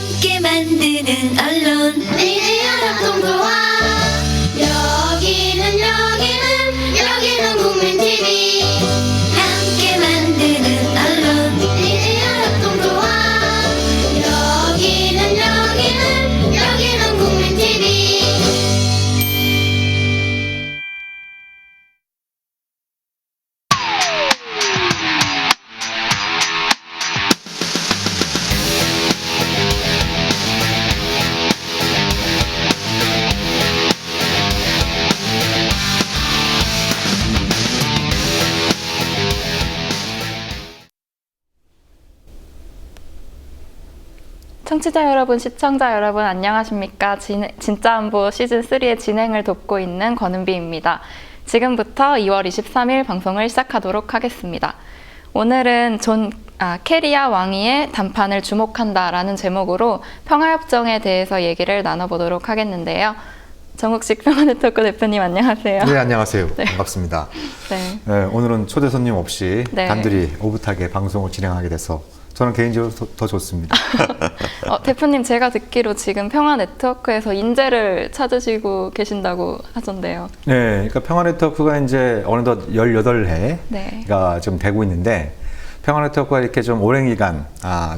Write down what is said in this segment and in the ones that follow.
함께 만드는 언론 미디어 협동조합 여기는 국민TV 함께 만드는 언론 미디어 협동조합 여기는 국민TV 청취자 여러분, 시청자 여러분 안녕하십니까? 진짜 안보 시즌3의 진행을 돕고 있는 권은비입니다. 지금부터 2월 23일 방송을 시작하도록 하겠습니다. 오늘은 캐리아 왕위의 단판을 주목한다라는 제목으로 평화협정에 대해서 얘기를 나눠보도록 하겠는데요. 정국식 평화네트워크 대표님 안녕하세요. 네, 안녕하세요. 네. 반갑습니다. 네. 네, 오늘은 초대 손님 없이 네. 단둘이 오붓하게 방송을 진행하게 돼서 저는 개인적으로 더 좋습니다. 대표님, 제가 듣기로 지금 평화네트워크에서 인재를 찾으시고 계신다고 하던데요. 네, 그러니까 평화네트워크가 이제 어느덧 18회가 네. 좀 되고 있는데 평화네트워크가 이렇게 좀 오랜 기간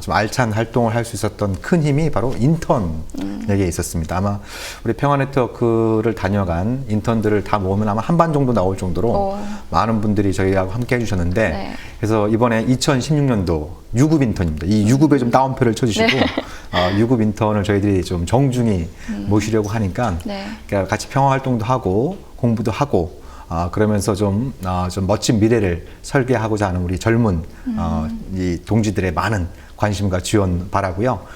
좀 알찬 활동을 할 수 있었던 큰 힘이 바로 인턴에게 있었습니다. 아마 우리 평화네트워크를 다녀간 인턴들을 다 모으면 아마 한 반 정도 나올 정도로 많은 분들이 저희하고 함께 해주셨는데 네. 그래서 이번에 2016년도 유급 인턴입니다. 이 유급에 좀 따옴표를 쳐주시고 네. 유급 인턴을 저희들이 좀 정중히 모시려고 하니까 네. 그러니까 같이 평화 활동도 하고 공부도 하고 그러면서 좀 멋진 미래를 설계하고자 하는 우리 젊은 이 동지들의 많은 관심과 지원 바라고요.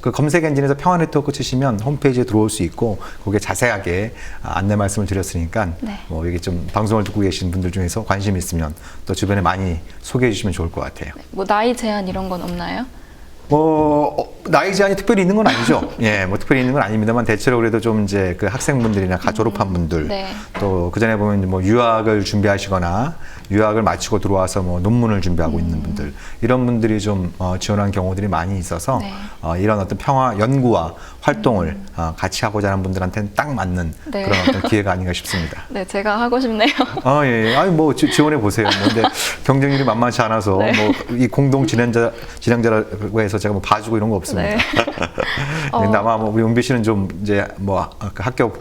그 검색 엔진에서 평화네트워크 치시면 홈페이지에 들어올 수 있고 거기에 자세하게 안내 말씀을 드렸으니까 네. 여기 좀 방송을 듣고 계신 분들 중에서 관심이 있으면 또 주변에 많이 소개해 주시면 좋을 것 같아요. 뭐 나이 제한 이런 건 없나요? 나이 제한이 특별히 있는 건 아니죠. 예, 특별히 있는 건 아닙니다만 대체로 그래도 좀 이제 그 학생분들이나 졸업한 분들 네. 또 그 전에 보면 뭐 유학을 준비하시거나 유학을 마치고 들어와서 뭐 논문을 준비하고 있는 분들 이런 분들이 좀 지원하는 경우들이 많이 있어서 네. 이런 어떤 평화 연구와 활동을 같이 하고자 하는 분들한테는 딱 맞는 네. 그런 어떤 기회가 아닌가 싶습니다. 네, 제가 하고 싶네요. 예. 아니, 지원해 보세요. 근데 경쟁률이 만만치 않아서, 네. 이 공동 진행자라고 해서 제가 봐주고 이런 거 없습니다. 네. 근데 아마 우리 용비 씨는 좀 이제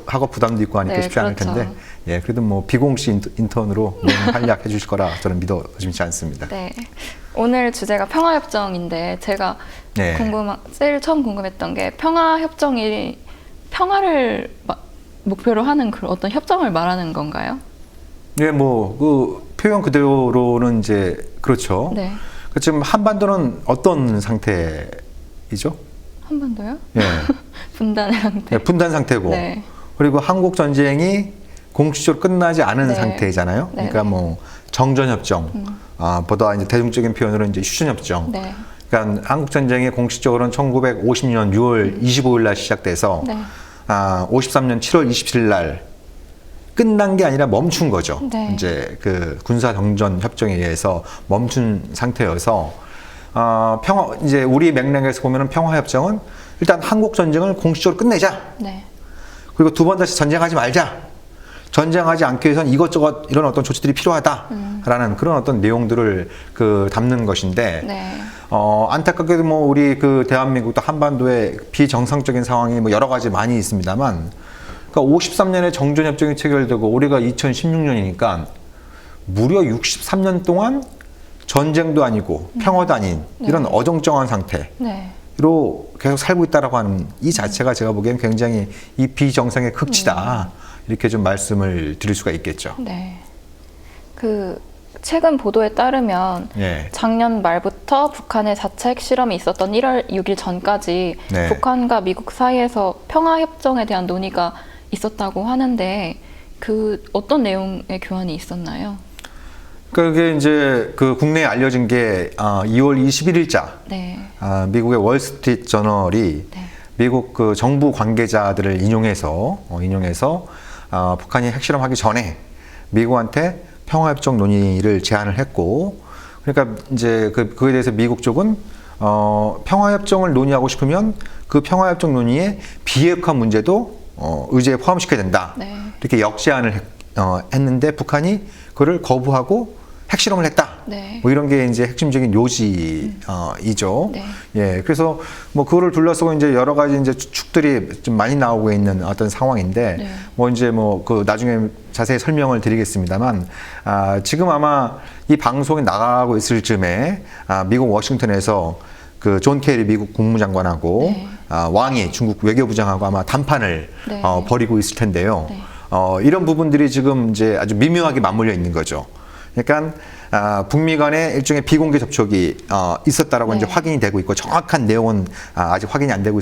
학업 부담도 있고 하니까 네, 쉽지 않을 그렇죠. 텐데, 예, 그래도 비공식 인턴으로 너무 활약해 주실 거라 저는 믿어 의심치 않습니다. 네. 오늘 주제가 평화협정인데 제가 네. 제일 처음 궁금했던 게 평화협정이 평화를 목표로 하는 그런 어떤 협정을 말하는 건가요? 예, 그 표현 그대로는 이제 그렇죠. 네. 지금 한반도는 어떤 상태이죠? 한반도요? 예. 분단의 상태. 네, 분단 상태고 네. 그리고 한국 전쟁이 공식적으로 끝나지 않은 네. 상태잖아요. 네. 그러니까 정전협정, 보다 이제 대중적인 표현으로 이제 휴전협정. 네. 그러니까 한국 전쟁이 공식적으로는 1950년 6월 25일 날 시작돼서 네. 53년 7월 27일 날 끝난 게 아니라 멈춘 거죠. 네. 이제 그 군사 정전 협정에 의해서 멈춘 상태여서 이제 우리 맥락에서 보면은 평화협정은 일단 한국 전쟁을 공식적으로 끝내자. 네. 그리고 두 번 다시 전쟁하지 말자. 전쟁하지 않기 위해서는 이것저것 이런 어떤 조치들이 필요하다라는 그런 어떤 내용들을 담는 것인데 네. 안타깝게도 우리 대한민국도 한반도에 비정상적인 상황이 여러 가지 많이 있습니다만 그러니까 53년에 정전협정이 체결되고 올해가 2016년이니까 무려 63년 동안 전쟁도 아니고 평화도 아닌 이런 네. 어정쩡한 상태로 네. 계속 살고 있다라고 하는 이 자체가 제가 보기엔 굉장히 이 비정상의 극치다. 이렇게 좀 말씀을 드릴 수가 있겠죠. 네. 최근 보도에 따르면 예. 작년 말부터 북한의 4차 핵실험이 있었던 1월 6일 전까지 네. 북한과 미국 사이에서 평화협정에 대한 논의가 있었다고 하는데 어떤 내용의 교환이 있었나요? 그게 이제 국내에 알려진 게 2월 21일자 네. 미국의 월스트리트 저널이 네. 미국 정부 관계자들을 인용해서 북한이 핵실험하기 전에 미국한테 평화협정 논의를 제안을 했고, 그러니까 이제 그에 대해서 미국 쪽은 평화협정을 논의하고 싶으면 그 평화협정 논의에 비핵화 문제도 의제에 포함시켜야 된다. 네. 이렇게 역제안을 했는데 북한이 그걸 거부하고 핵실험을 했다. 네. 뭐 이런 게 이제 핵심적인 요지이죠. 네. 예, 그래서 뭐 그거를 둘러싸고 이제 여러 가지 이제 추측들이 좀 많이 나오고 있는 어떤 상황인데, 네. 뭐 이제 뭐 그 나중에 자세히 설명을 드리겠습니다만, 지금 아마 이 방송이 나가고 있을 즈음에 미국 워싱턴에서 그 존 케리 미국 국무장관하고 네. 왕이 중국 외교부장하고 아마 담판을 네. 벌이고 있을 텐데요. 네. 이런 부분들이 지금 이제 아주 미묘하게 맞물려 있는 거죠. 그러니까 북미 간의 일종의 비공개 접촉이 있었다라고 네. 이제 확인이 되고 있고 정확한 내용은 아직 확인이 안 되고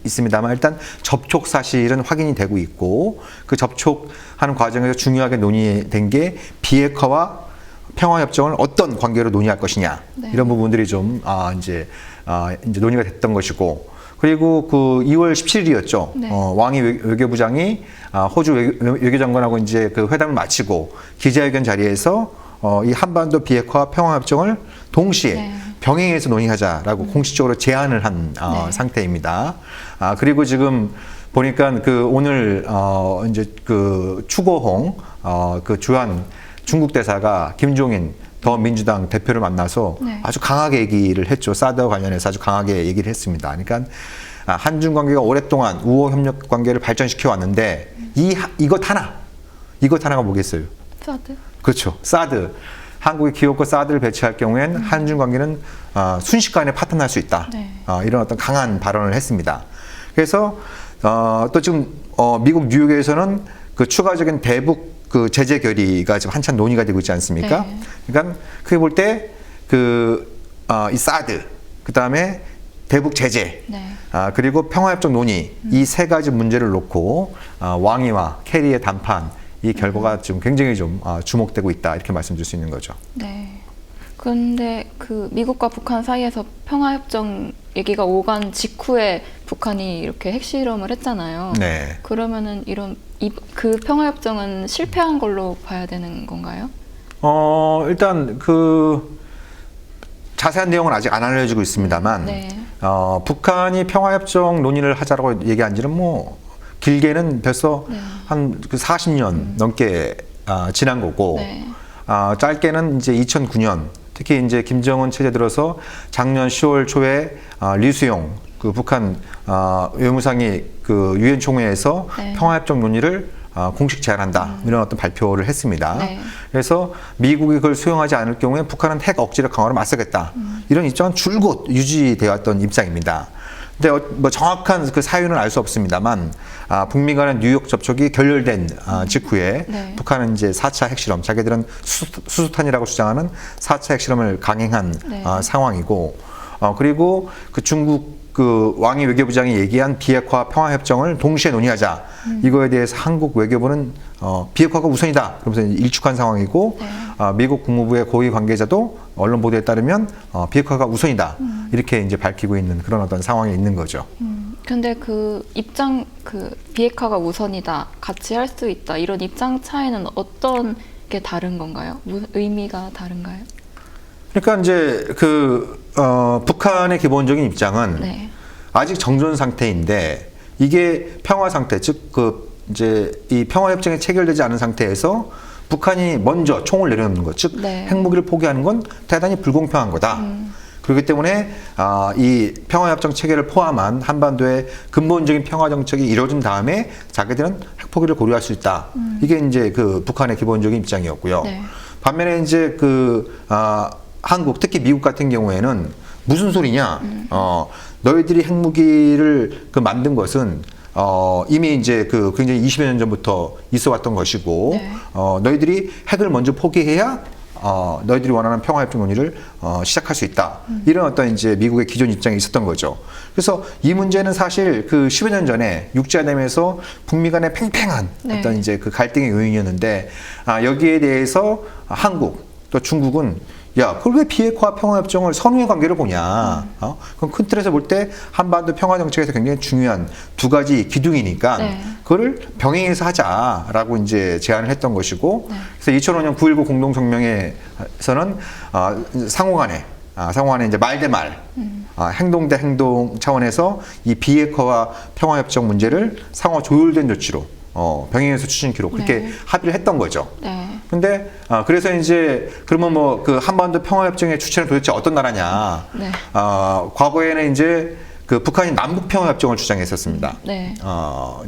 있습니다만 일단 접촉 사실은 확인이 되고 있고 그 접촉하는 과정에서 중요하게 논의된 게 비핵화와 평화협정을 어떤 관계로 논의할 것이냐 네. 이런 부분들이 좀 이제 논의가 됐던 것이고 그리고 그 2월 17일이었죠. 네. 왕이 외교부장이 호주 외교장관하고 이제 그 회담을 마치고 기자회견 자리에서 이 한반도 비핵화 평화협정을 동시에 네. 병행해서 논의하자라고 공식적으로 제안을 한 네. 상태입니다. 그리고 지금 보니까 그 오늘 이제 그 추고홍 그 주한 중국 대사가 김종인 더민주당 대표를 만나서 네. 아주 아주 강하게 얘기를 했죠. 사드와 관련해서 아주 강하게 얘기를 했습니다. 그러니까 한중 관계가 오랫동안 우호 협력 관계를 발전시켜 왔는데 이것 하나가 뭐겠어요? 사드? 그렇죠. 사드. 한국이 기업과 사드를 배치할 경우엔 한중 관계는 순식간에 파탄날 수 있다. 네. 이런 어떤 강한 발언을 했습니다. 그래서 또 지금 미국 뉴욕에서는 그 추가적인 대북 그 제재 결의가 지금 한참 논의가 되고 있지 않습니까? 네. 그러니까 크게 볼 때 이 사드, 그 다음에 대북 제재, 네. 그리고 평화협정 논의 이 세 가지 문제를 놓고 왕이와 캐리의 담판 이 결과가 지금 굉장히 좀 주목되고 있다 이렇게 말씀드릴 수 있는 거죠. 네. 근데 그 미국과 북한 사이에서 평화협정 얘기가 오간 직후에 북한이 이렇게 핵실험을 했잖아요. 네. 그러면은 그 평화협정은 실패한 걸로 봐야 되는 건가요? 일단 그 자세한 내용은 아직 안 알려지고 있습니다만, 네. 북한이 평화협정 논의를 하자라고 얘기한 지는 뭐 길게는 벌써 네. 한 그 40년 넘게 지난 거고, 네. 짧게는 이제 2009년 특히 이제 김정은 체제 들어서 작년 10월 초에 리수용 그 북한 외무상이 그 유엔 총회에서 네. 평화협정 논의를 공식 제안한다 이런 어떤 발표를 했습니다. 네. 그래서 미국이 그걸 수용하지 않을 경우에 북한은 핵 억지력 강화로 맞서겠다 이런 입장은 줄곧 유지되어 왔던 입장입니다. 근데 뭐 정확한 그 사유는 알 수 없습니다만 북미 간의 뉴욕 접촉이 결렬된 직후에 네. 북한은 이제 4차 핵실험, 자기들은 수소탄이라고 주장하는 4차 핵실험을 강행한 네. 상황이고 그리고 그 중국 그 왕이 외교부장이 얘기한 비핵화 평화협정을 동시에 논의하자 이거에 대해서 한국 외교부는 비핵화가 우선이다 그러면서 일축한 상황이고 네. 미국 국무부의 고위 관계자도 언론 보도에 따르면 비핵화가 우선이다 이렇게 이제 밝히고 있는 그런 어떤 상황에 있는 거죠. 근데 그 비핵화가 우선이다, 같이 할 수 있다 이런 입장 차이는 어떤 게 다른 건가요? 의미가 다른가요? 그러니까 이제 북한의 기본적인 입장은 네. 아직 정전 상태인데 이게 평화 상태, 즉 이제 이 평화 협정이 체결되지 않은 상태에서 북한이 먼저 총을 내려놓는 것, 즉 네. 핵무기를 포기하는 건 대단히 불공평한 거다. 그렇기 때문에 이 평화협정 체결을 포함한 한반도의 근본적인 평화 정책이 이루어진 다음에 자기들은 핵포기를 고려할 수 있다. 이게 이제 그 북한의 기본적인 입장이었고요. 네. 반면에 이제 한국, 특히 미국 같은 경우에는 무슨 소리냐? 너희들이 핵무기를 만든 것은 이미 이제 굉장히 20여 년 전부터 있어 왔던 것이고, 네. 너희들이 핵을 먼저 포기해야 너희들이 원하는 평화협정 논의를 시작할 수 있다. 이런 어떤 이제 미국의 기존 입장이 있었던 거죠. 그래서 이 문제는 사실 10여 년 전에 육자회담에서 북미 간의 팽팽한 네. 어떤 이제 갈등의 요인이었는데, 여기에 대해서 한국 또 중국은 야, 그걸 왜 비핵화 평화협정을 선후의 관계로 보냐? 그럼 큰 틀에서 볼 때 한반도 평화 정책에서 굉장히 중요한 두 가지 기둥이니까 네. 그거를 병행해서 하자라고 이제 제안을 했던 것이고, 네. 그래서 2005년 9.19 공동성명에서는 상호간에 상호 간에 이제 말 대 말, 행동 대 행동 차원에서 이 비핵화와 평화협정 문제를 상호 조율된 조치로 병행해서 추진키로 그렇게 네. 합의를 했던 거죠. 네. 근데 그래서 이제 그러면 뭐 그 한반도 평화협정의 주체는 도대체 어떤 나라냐? 네. 과거에는 이제 그 북한이 남북평화협정을 주장했었습니다. 네.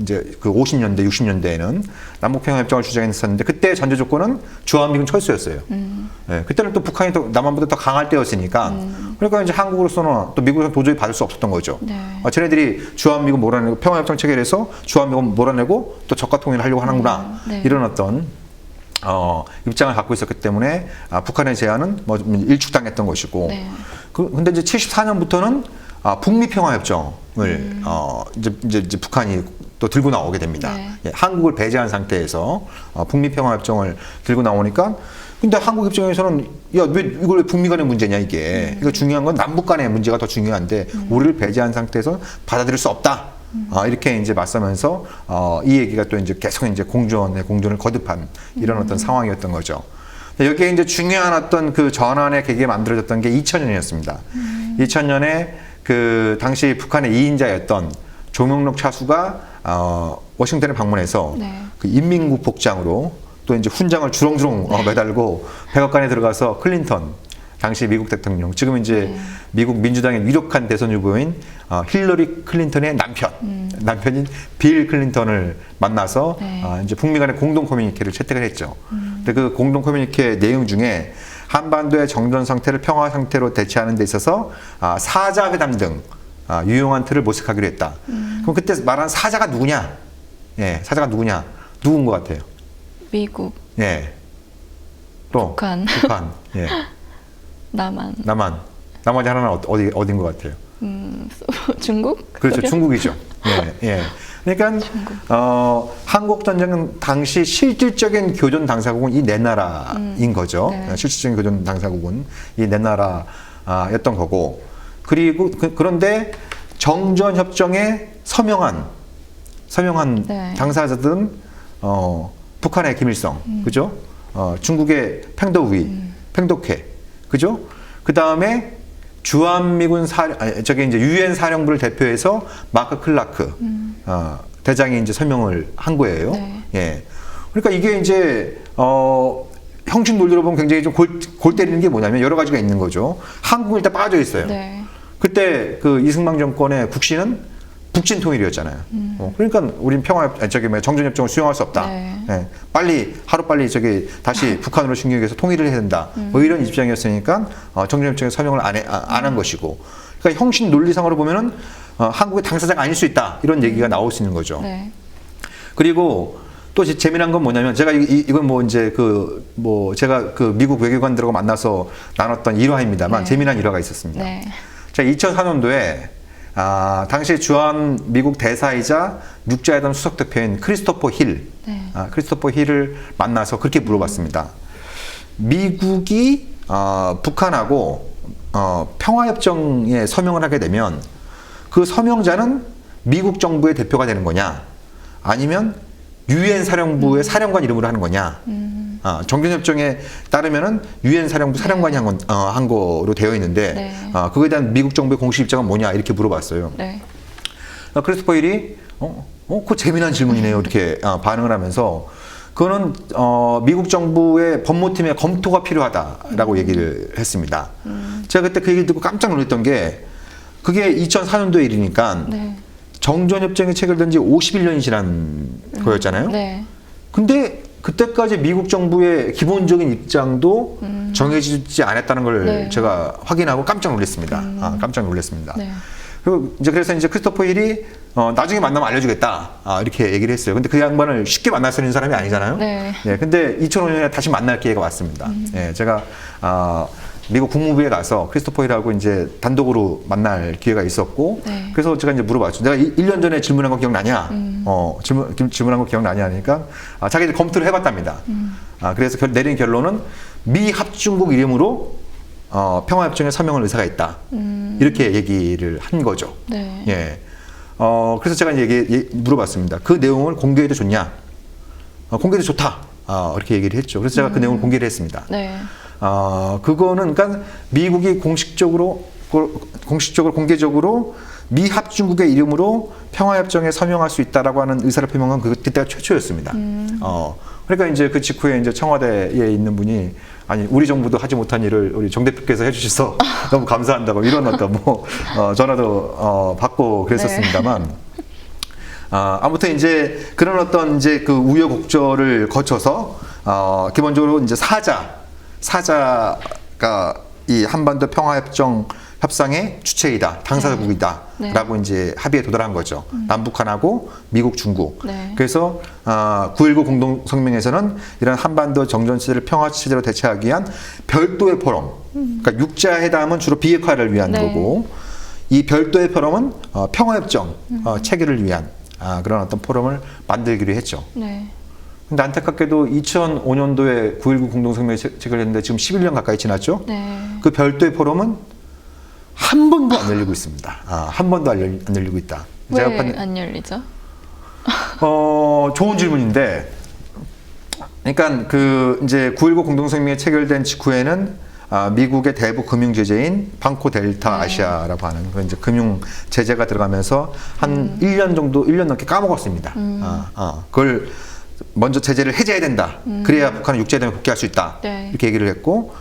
이제 그 50년대, 60년대에는 남북평화협정을 주장했었는데 그때 전제 조건은 주한미군 철수였어요. 네, 그때는 또 북한이 또 남한보다 더 강할 때였으니까 그러니까 이제 한국으로서는 또 미국에서 도저히 받을 수 없었던 거죠. 네. 쟤네들이 주한미군 몰아내고 평화협정 체결해서 주한미군 몰아내고 또 적과 통일을 하려고 하는구나 네. 이런 어떤 입장을 갖고 있었기 때문에 북한의 제안은 뭐 일축당했던 것이고 네. 근데 이제 74년부터는 북미 평화협정을 이제 북한이 또 들고 나오게 됩니다. 네. 예, 한국을 배제한 상태에서 북미 평화협정을 들고 나오니까 근데 한국 입장에서는 야, 왜 이걸 왜 북미 간의 문제냐 이게. 이거 중요한 건 남북 간의 문제가 더 중요한데 우리를 배제한 상태에서 받아들일 수 없다. 이렇게 이제 맞서면서 이 얘기가 또 이제 계속 이제 공존을 거듭한 이런 어떤 상황이었던 거죠. 여기에 이제 중요한 어떤 그 전환의 계기가 만들어졌던 게 2000년이었습니다. 2000년에 그 당시 북한의 2인자였던 조명록 차수가 워싱턴에 방문해서 네. 그 인민국 복장으로 또 이제 훈장을 주렁주렁 매달고 백악관에 들어가서 클린턴 당시 미국 대통령 지금 이제 미국 민주당의 유력한 대선 후보인 힐러리 클린턴의 남편인 빌 클린턴을 만나서 네. 이제 북미 간의 공동 커뮤니케를 채택을 했죠. 근데 그 공동 커뮤니케 내용 중에 한반도의 정전 상태를 평화 상태로 대체하는 데 있어서 사자 회담 등 유용한 틀을 모색하기로 했다. 그럼 그때 말한 사자가 누구냐? 예, 사자가 누구냐? 누군 것 같아요? 미국, 예. 또 북한. 예. 남한, 나머지 하나는 어딘 것 같아요? 중국? 그렇죠, 소련? 중국이죠. 예, 예. 그러니까 한국 전쟁은 당시 실질적인 교전 당사국은 이 네 나라인 거죠. 네. 실질적인 교전 당사국은 이 네 나라였던 거고. 그리고 그런데 정전 협정에 서명한 네. 당사자들은 북한의 김일성, 그죠? 중국의 팽도우이, 팽독회, 그죠? 그 다음에 주한미군 이제 유엔 사령부를 대표해서 마크 클라크 대장이 이제 서명을 한 거예요. 네. 예. 그러니까 이게 이제 형식 논리로 보면 굉장히 좀 골 때리는 게 뭐냐면 여러 가지가 있는 거죠. 한국은 일단 빠져 있어요. 네. 그때 그 이승만 정권의 국시는 북진 통일이었잖아요. 그러니까 우린 정전협정을 수용할 수 없다. 네. 예, 하루빨리 다시 북한으로 진격해서 통일을 해야 된다. 뭐 이런 입장이었으니까 정전협정에 서명을 안 한 것이고. 그러니까 형식 논리상으로 보면은 한국의 당사자가 아닐 수 있다. 이런 얘기가 나올 수 있는 거죠. 네. 그리고 또 재미난 건 뭐냐면 제가 이건 뭐 이제 제가 그 미국 외교관들하고 만나서 나눴던 일화입니다만 네. 재미난 일화가 있었습니다. 네. 자, 2004년도에 당시 주한 미국 대사이자 육자회담 수석 대표인 크리스토퍼 힐, 네. 크리스토퍼 힐을 만나서 그렇게 물어봤습니다. 미국이 북한하고 평화협정에 서명을 하게 되면 그 서명자는 미국 정부의 대표가 되는 거냐, 아니면 유엔 사령부의 사령관 이름으로 하는 거냐. 정전협정에 따르면은 유엔 사령부 사령관이 한 거로 되어 있는데 네. 그거에 대한 미국 정부의 공식 입장은 뭐냐 이렇게 물어봤어요. 네. 크리스토퍼 힐이 그거 재미난 질문이네요 이렇게 반응을 하면서 그거는 미국 정부의 법무팀의 검토가 필요하다라고 얘기를 했습니다. 제가 그때 그 얘기를 듣고 깜짝 놀랐던 게 그게 2004년도 일이니까 네. 정전협정이 체결된 지 51년이 지난 거였잖아요. 네. 근데 그때까지 미국 정부의 기본적인 입장도 정해지지 않았다는 걸 네. 제가 확인하고 깜짝 놀랐습니다. 깜짝 놀랐습니다. 네. 그래서 이제 크리스토퍼 힐이 나중에 만나면 알려주겠다 이렇게 얘기를 했어요. 근데 그 양반을 쉽게 만날 수 있는 사람이 아니잖아요. 네. 예, 근데 2005년에 다시 만날 기회가 왔습니다. 예, 제가 미국 국무부에 가서 크리스토퍼 힐하고 이제 단독으로 만날 기회가 있었고, 네. 그래서 제가 이제 물어봤죠. 내가 1년 전에 질문한 거 기억나냐? 질문한 거 기억나냐 하니까 자기들 검토를 해봤답니다. 그래서 내린 결론은 미 합중국 이름으로 평화협정에 서명할 의사가 있다. 이렇게 얘기를 한 거죠. 네. 예. 그래서 제가 이제 물어봤습니다. 그 내용을 공개해도 좋냐? 공개해도 좋다. 이렇게 얘기를 했죠. 그래서 제가 그 내용을 공개를 했습니다. 네. 그거는 그러니까 미국이 공식적으로 공개적으로 미 합중국의 이름으로 평화협정에 서명할 수 있다라고 하는 의사를 표명한 그때가 최초였습니다. 그러니까 이제 그 직후에 이제 청와대에 있는 분이 아니 우리 정부도 하지 못한 일을 우리 정 대표께서 해주셔서 너무 감사한다고 이런 어떤 전화도 받고 그랬었습니다만 아무튼 이제 그런 어떤 이제 그 우여곡절을 거쳐서 기본적으로 이제 사자가 이 한반도 평화협정 협상의 주체이다, 당사국이다라고 이제 합의에 도달한 거죠. 남북한하고 미국, 중국. 네. 그래서 9.19 공동성명에서는 이런 한반도 정전체제를 평화체제로 대체하기 위한 별도의 포럼, 그러니까 육자회담은 주로 비핵화를 위한 네. 거고, 이 별도의 포럼은 평화협정 체결을 위한 그런 어떤 포럼을 만들기로 했죠. 네. 근데 안타깝게도 2005년도에 9.19 공동성명이 체결했는데 지금 11년 가까이 지났죠. 네. 그 별도의 포럼은 한 번도 안 열리고 있습니다. 한 번도 안 열리고 있다. 왜 안 열리죠? 좋은 질문인데, 그러니까 그 이제 9.19 공동성명이 체결된 직후에는 미국의 대북 금융 제재인 방코 델타 아시아라고 하는 그런 이제 금융 제재가 들어가면서 한 1년 정도, 1년 넘게 까먹었습니다. 그걸 먼저 제재를 해제해야 된다. 그래야 북한은 육자회담에 복귀할 수 있다. 네. 이렇게 얘기를 했고,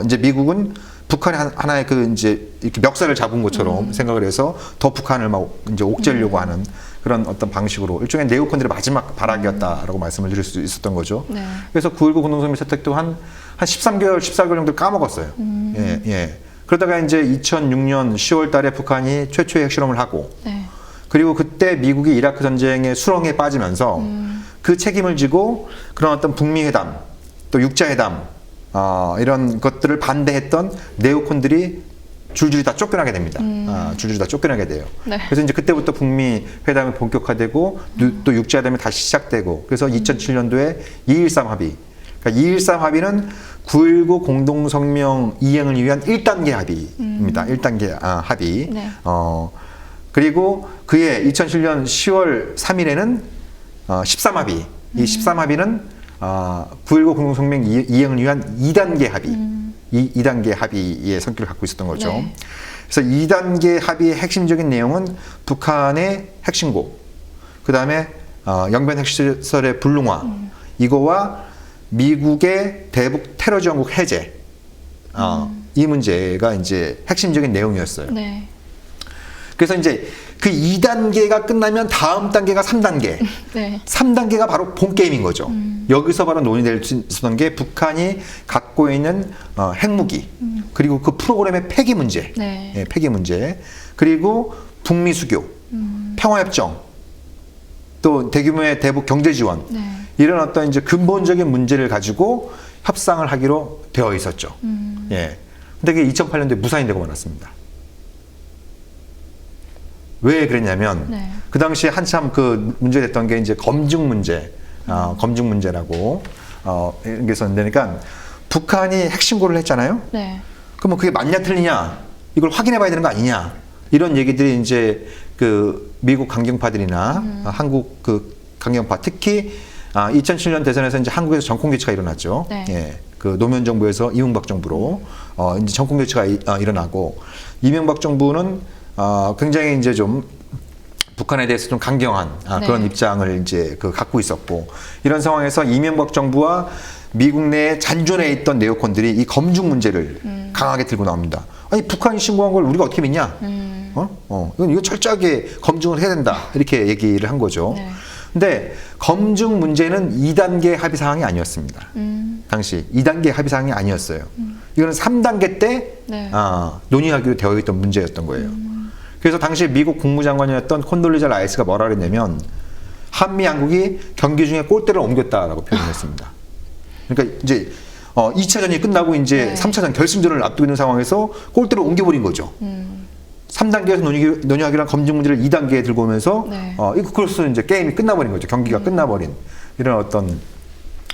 이제 미국은 북한이 하나의 그 이제 이렇게 멱살을 잡은 것처럼 생각을 해서 더 북한을 막 이제 옥죄려고 하는 그런 어떤 방식으로 일종의 네오콘들의 마지막 발악이었다라고 말씀을 드릴 수 있었던 거죠. 네. 그래서 9.19 공동성명 채택도 한 13개월, 14개월 정도 까먹었어요. 예. 그러다가 이제 2006년 10월 달에 북한이 최초의 핵실험을 하고, 네. 그리고 그때 미국이 이라크 전쟁의 수렁에 빠지면서 그 책임을 지고 그런 어떤 북미 회담, 또 육자회담, 이런 것들을 반대했던 네오콘들이 줄줄이 다 쫓겨나게 됩니다. 줄줄이 다 쫓겨나게 돼요. 네. 그래서 이제 그때부터 북미 회담이 본격화되고 또 육자회담이 다시 시작되고, 그래서 2007년도에 2.13 합의. 그러니까 2.13 합의는 9.19 공동성명 이행을 위한 1단계 합의입니다. 1단계 합의. 네. 그리고 그해 2007년 10월 3일에는 13 합의. 이 13 합의는 9.19 공동성명 이행을 위한 2단계 합의, 2단계 합의의 성격을 갖고 있었던 거죠. 네. 그래서 2단계 합의의 핵심적인 내용은 북한의 핵신고, 그 다음에 영변 핵시설의 불능화, 이거와 미국의 대북 테러 지원국 해제, 이 문제가 이제 핵심적인 내용이었어요. 네. 그래서 이제 그 2단계가 끝나면 다음 단계가 3단계. 네. 3단계가 바로 본 게임인 거죠. 여기서 바로 논의될 수 있었던 게 북한이 갖고 있는 핵무기, 그리고 그 프로그램의 폐기 문제, 네. 예, 폐기 문제, 그리고 북미 수교, 평화협정, 또 대규모의 대북 경제 지원, 네. 이런 어떤 이제 근본적인 문제를 가지고 협상을 하기로 되어 있었죠. 예. 근데 그게 2008년도에 무산이 되고 말았습니다. 왜 그랬냐면, 네. 그 당시에 한참 그 문제가 됐던 게 이제 검증 문제, 검증 문제라고, 이런 게 있었는데, 그러니까 북한이 핵신고를 했잖아요? 네. 그러면 그게 맞냐 틀리냐, 이걸 확인해 봐야 되는 거 아니냐, 이런 얘기들이 이제 그 미국 강경파들이나 한국 그 강경파, 특히 2007년 대선에서 이제 한국에서 정권 교체가 일어났죠. 네. 예. 그 노무현 정부에서 이명박 정부로 이제 정권 교체가 일어나고, 이명박 정부는 굉장히 이제 좀 북한에 대해서 좀 강경한 네. 그런 입장을 이제 갖고 있었고, 이런 상황에서 이명박 정부와 미국 내에 잔존해 있던 네오콘들이 이 검증 문제를 강하게 들고 나옵니다. 아니, 북한이 신고한 걸 우리가 어떻게 믿냐? 이거 철저하게 검증을 해야 된다. 이렇게 얘기를 한 거죠. 네. 근데 검증 문제는 2단계 합의 사항이 아니었습니다. 당시 2단계 합의 사항이 아니었어요. 이거는 3단계 때 네. 논의하기로 되어 있던 문제였던 거예요. 그래서 당시 미국 국무장관이었던 콘돌리자 라이스가 뭐라 그랬냐면, 한미 양국이 경기 중에 골대를 옮겼다라고 표현했습니다. 그러니까 이제 2차전이 끝나고 이제 네. 3차전 결승전을 앞두고 있는 상황에서 골대를 옮겨버린 거죠. 3단계에서 논의하기로 한 검증 문제를 2단계에 들고 오면서 네. 그래서 이제 게임이 끝나버린 거죠. 경기가 끝나버린 이런 어떤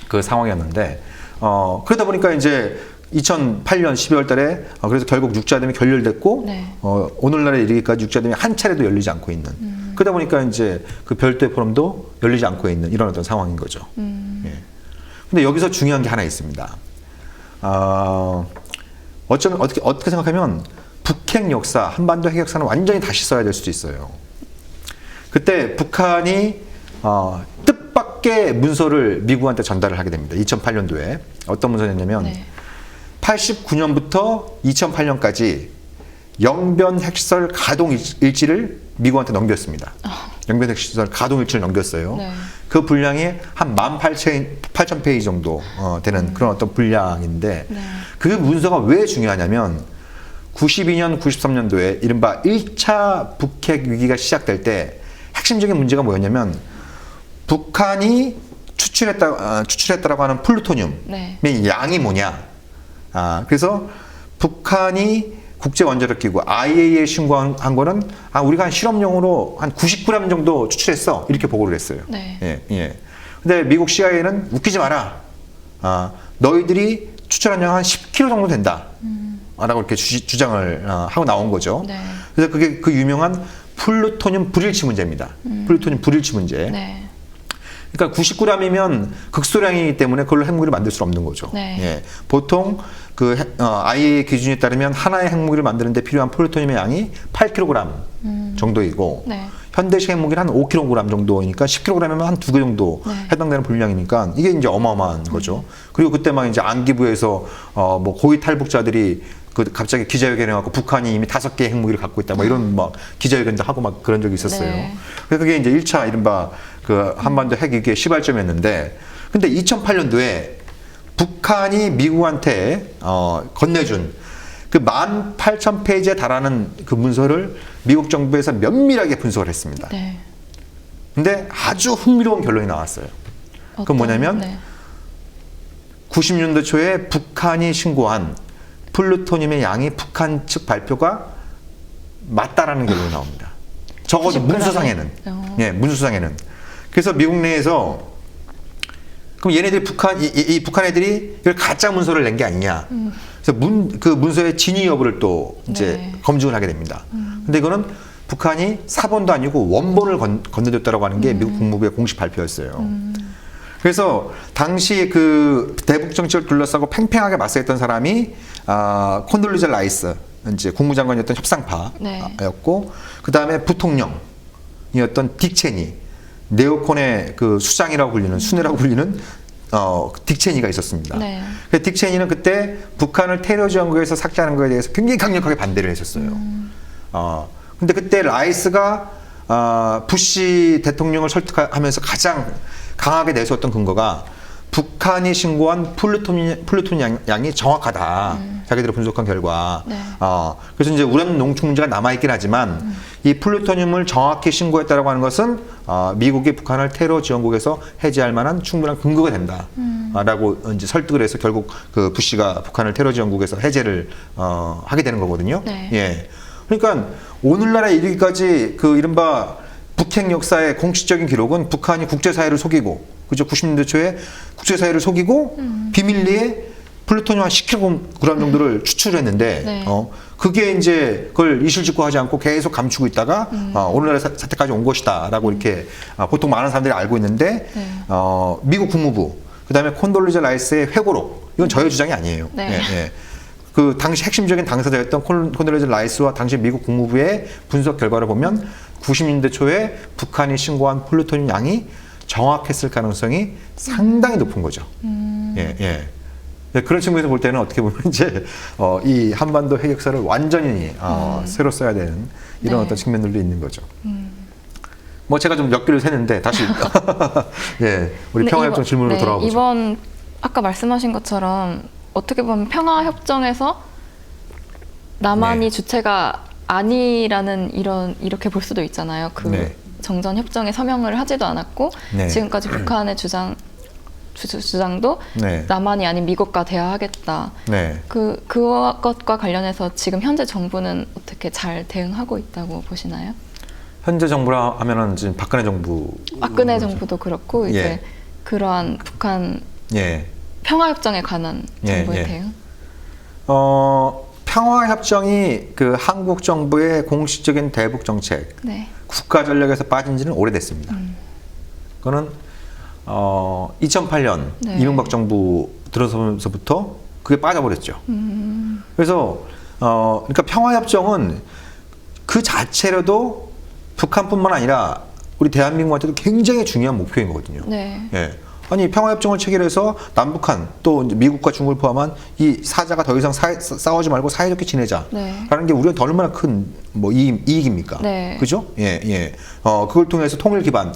그 상황이었는데, 그러다 보니까 이제 2008년 12월 달에 그래서 결국 육자회담이 결렬됐고, 네. 오늘날에 이르기까지 육자회담이 한 차례도 열리지 않고 있는, 그러다 보니까 이제 그 별도의 포럼도 열리지 않고 있는 이런 어떤 상황인 거죠. 예. 근데 여기서 중요한 게 하나 있습니다. 어쩌면 어떻게 생각하면 북핵 역사, 한반도 핵 역사는 완전히 다시 써야 될 수도 있어요. 그때 북한이 뜻밖의 문서를 미국한테 전달을 하게 됩니다. 2008년도에 어떤 문서였냐면 네. 89년부터 2008년까지 영변 핵시설 가동 일지를 미국한테 넘겼습니다. 영변 핵시설 가동 일지를 넘겼어요. 네. 그 분량이 한 18,000페이지 정도 되는 그런 어떤 분량인데 네. 그 문서가 왜 중요하냐면 92년, 93년도에 이른바 1차 북핵 위기가 시작될 때 핵심적인 문제가 뭐였냐면 북한이 추출했다라고 하는 플루토늄의 네. 양이 뭐냐. 그래서 북한이 국제원자력기구 IAEA에 신고한 거는 우리가 한 실험용으로 한 90g 정도 추출했어. 이렇게 보고를 했어요. 네. 예. 근데 미국 CIA는 웃기지 마라. 너희들이 추출한 양 한 10kg 정도 된다. 라고 이렇게 주장을 하고 나온 거죠. 네. 그래서 그게 그 유명한 플루토늄 불일치 문제입니다. 플루토늄 불일치 문제. 네. 그러니까 99g이면 극소량이기 때문에 그걸로 핵무기를 만들 수 없는 거죠. 네. 예. 보통 그 IAEA 기준에 따르면 하나의 핵무기를 만드는데 필요한 플루토늄의 양이 8kg 정도이고 네. 현대식 핵무기는 한 5kg 정도이니까 10kg이면 한 2개 정도 네. 해당되는 분량이니까 이게 이제 어마어마한 거죠. 그리고 그때 막 이제 안기부에서 뭐 고위 탈북자들이 갑자기 기자회견을 해갖고 북한이 이미 5개의 핵무기를 갖고 있다, 뭐 이런 막 기자회견도 하고 막 그런 적이 있었어요. 네. 그래서 그게 이제 1차 이른바 그 한반도 핵 위기의 시발점이었는데, 근데 2008년도에 북한이 미국한테 건네준 그 18,000페이지에 달하는 그 문서를 미국 정부에서 면밀하게 분석을 했습니다. 네. 근데 아주 흥미로운 결론이 나왔어요. 그건 뭐냐면 네. 90년대 초에 북한이 신고한 플루토늄의 양이 북한 측 발표가 맞다라는 결론이 나옵니다. 적어도 90g? 문서상에는. 예, 문서상에는. 그래서 미국 내에서 그럼 얘네들이 이 북한 애들이 이걸 가짜 문서를 낸 게 아니냐. 그래서 그 문서의 진위 여부를 또 이제 네. 검증을 하게 됩니다. 근데 이거는 북한이 사본도 아니고 원본을 건네줬다라고 하는 게 미국 국무부의 공식 발표였어요. 그래서 당시 그 대북 정책을 둘러싸고 팽팽하게 맞서했던 사람이 콘돌리자 라이스, 이제 국무장관이었던 협상파였고, 그 다음에 부통령이었던 딕 체니, 네오콘의 그 수장이라고 불리는 수뇌라고 불리는 딕 체니가 있었습니다. 네. 딕 체니는 그때 북한을 테러 지원국에서 삭제하는 것에 대해서 굉장히 강력하게 반대를 했었어요. 근데 그때 라이스가 부시 대통령을 설득하면서 가장 강하게 내세웠던 근거가 북한이 신고한 플루토늄 양이 정확하다. 자기들이 분석한 결과. 네. 그래서 이제 우란 농축 문제가 남아있긴 하지만 이 플루토늄을 정확히 신고했다라고 하는 것은 미국이 북한을 테러 지원국에서 해제할 만한 충분한 근거가 된다. 라고 이제 설득을 해서 결국 그 부시가 북한을 테러 지원국에서 해제를 하게 되는 거거든요. 네. 예. 그러니까 오늘날에 이르기까지 그 이른바 북핵 역사의 공식적인 기록은 북한이 국제사회를 속이고, 그죠? 90년대 초에 국제사회를 속이고 비밀리에 플루토늄 한 10kg 정도를 추출했는데, 네. 그게 이제 그걸 이실직고하지 않고 계속 감추고 있다가 오늘날의 사태까지 온 것이다라고 이렇게 보통 많은 사람들이 알고 있는데, 네. 미국 국무부, 그 다음에 콘돌리자 라이스의 회고록, 이건 저의 주장이 아니에요. 네. 예, 예. 그 당시 핵심적인 당사자였던 콘돌리자 라이스와 당시 미국 국무부의 분석 결과를 보면 90년대 초에 북한이 신고한 플루토늄 양이 정확했을 가능성이 상당히 높은 거죠. 예, 예. 네, 그런 측면에서 볼 때는 어떻게 보면 이제 이 한반도 핵 역사를 완전히 새로 써야 되는 이런 네. 어떤 측면들도 있는 거죠. 뭐 제가 좀 몇 개를 샜는데 다시 예, 우리 근데 평화협정 질문으로 돌아와 보죠. 이번 아까 말씀하신 것처럼 어떻게 보면 평화협정에서 남한이 네. 주체가 아니라는 이렇게 볼 수도 있잖아요. 그 네. 정전 협정에 서명을 하지도 않았고 네. 지금까지 북한의 주장도 네. 남한이 아닌 미국과 대화하겠다. 네. 그것과 관련해서 지금 현재 정부는 어떻게 잘 대응하고 있다고 보시나요? 현재 정부라 하면은 지금 박근혜 정부. 박근혜 정부도 그렇고 이제 예. 그러한 북한 예. 평화협정에 관한 예, 정부의 예. 대응? 평화협정이 그 한국 정부의 공식적인 대북 정책, 네. 국가 전략에서 빠진 지는 오래됐습니다. 그거는 2008년 네. 이명박 정부 들어서면서부터 그게 빠져버렸죠. 그래서 그러니까 평화협정은 그 자체로도 북한뿐만 아니라 우리 대한민국한테도 굉장히 중요한 목표인 거거든요. 네. 예. 아니 평화협정을 체결해서 남북한 또 이제 미국과 중국을 포함한 이 사자가 더 이상 싸우지 말고 사이좋게 지내자라는 네. 게 우리한테 얼마나 큰 뭐 이익입니까? 네. 그죠? 예, 예. 그걸 통해서 통일 기반.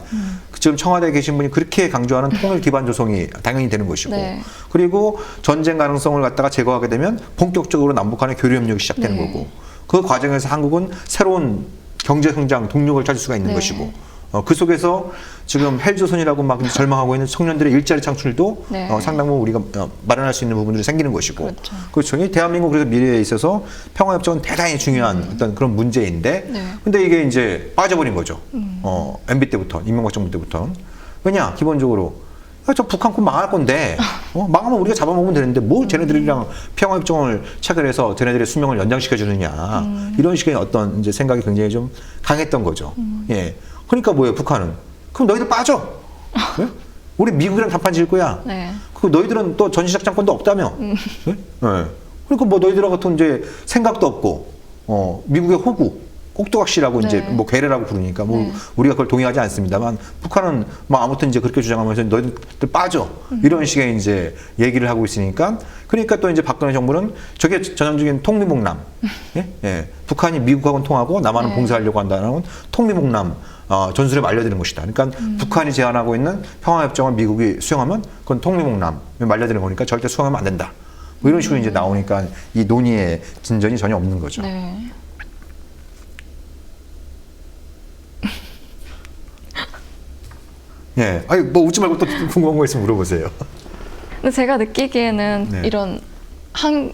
지금 청와대에 계신 분이 그렇게 강조하는 통일 기반 조성이 당연히 되는 것이고, 네. 그리고 전쟁 가능성을 갖다가 제거하게 되면 본격적으로 남북 간의 교류 협력이 시작되는 네. 거고, 그 과정에서 한국은 새로운 경제 성장 동력을 찾을 수가 있는 네. 것이고, 그 속에서 지금 헬조선이라고 막 절망하고 있는 청년들의 일자리 창출도 네. 상당 부분 우리가 마련할 수 있는 부분들이 생기는 것이고, 그렇죠. 그렇죠. 이 대한민국 그래서 미래에 있어서 평화협정은 대단히 중요한 어떤 그런 문제인데, 네. 근데 이게 이제 빠져버린 거죠. MB 때부터, 이명박 정부 때부터. 왜냐, 기본적으로 야, 저 북한 곧 망할 건데, 망하면 우리가 잡아먹으면 되는데 뭘 쟤네들이랑 평화협정을 체결해서 쟤네들의 수명을 연장시켜 주느냐, 이런 식의 어떤 이제 생각이 굉장히 좀 강했던 거죠. 예. 그러니까 뭐예요, 북한은? 그럼 너희들 빠져. 예? 우리 미국이랑 단판 지을 거야. 네. 그 너희들은 또 전시작전권도 없다며. 예? 예. 그러니까 뭐 너희들 같은 이제 생각도 없고, 미국의 호구, 꼭두각시라고 네. 이제 뭐 괴뢰라고 부르니까 뭐 네. 우리가 그걸 동의하지 않습니다만, 북한은 뭐 아무튼 이제 그렇게 주장하면서 너희들 빠져. 이런 식의 이제 얘기를 하고 있으니까, 그러니까 또 이제 박근혜 정부는 저게 전형적인 통미봉남. 예? 예. 북한이 미국하고는 통하고 남한은 네. 봉사하려고 한다는 통미봉남 전술에 말려드는 것이다. 그러니까 북한이 제안하고 있는 평화협정을 미국이 수용하면 그건 통미봉남에 말려드는 거니까 절대 수용하면 안 된다. 뭐 이런 식으로 이제 나오니까 이 논의의 진전이 전혀 없는 거죠. 네. 예. 아니 뭐 웃지 말고 또 궁금한 거 있으면 물어보세요. 근데 제가 느끼기에는 네. 이런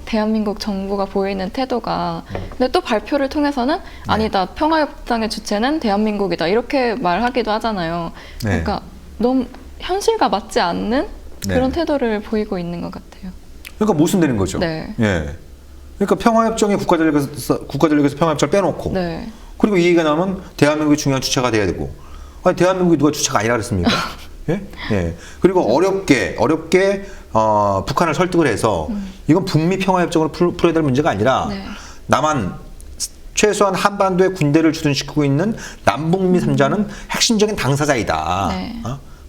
대한민국 정부가 보이는 태도가 근데 또 발표를 통해서는 아니다, 평화협정의 주체는 대한민국이다 이렇게 말하기도 하잖아요. 네. 그러니까 너무 현실과 맞지 않는 네. 그런 태도를 보이고 있는 것 같아요. 그러니까 모순되는 거죠. 네. 예. 그러니까 평화협정에 국가전력에서 평화협정을 빼놓고, 네. 그리고 이 얘기가 나오면 대한민국이 중요한 주체가 돼야 되고, 아니 대한민국이 누가 주체가 아니라 그랬습니까? 예? 예. 그리고 어렵게 북한을 설득을 해서 이건 북미 평화협정으로 풀어야 될 문제가 아니라 네. 남한 최소한 한반도에 군대를 주둔시키고 있는 남북미 3자는 핵심적인 당사자이다. 네.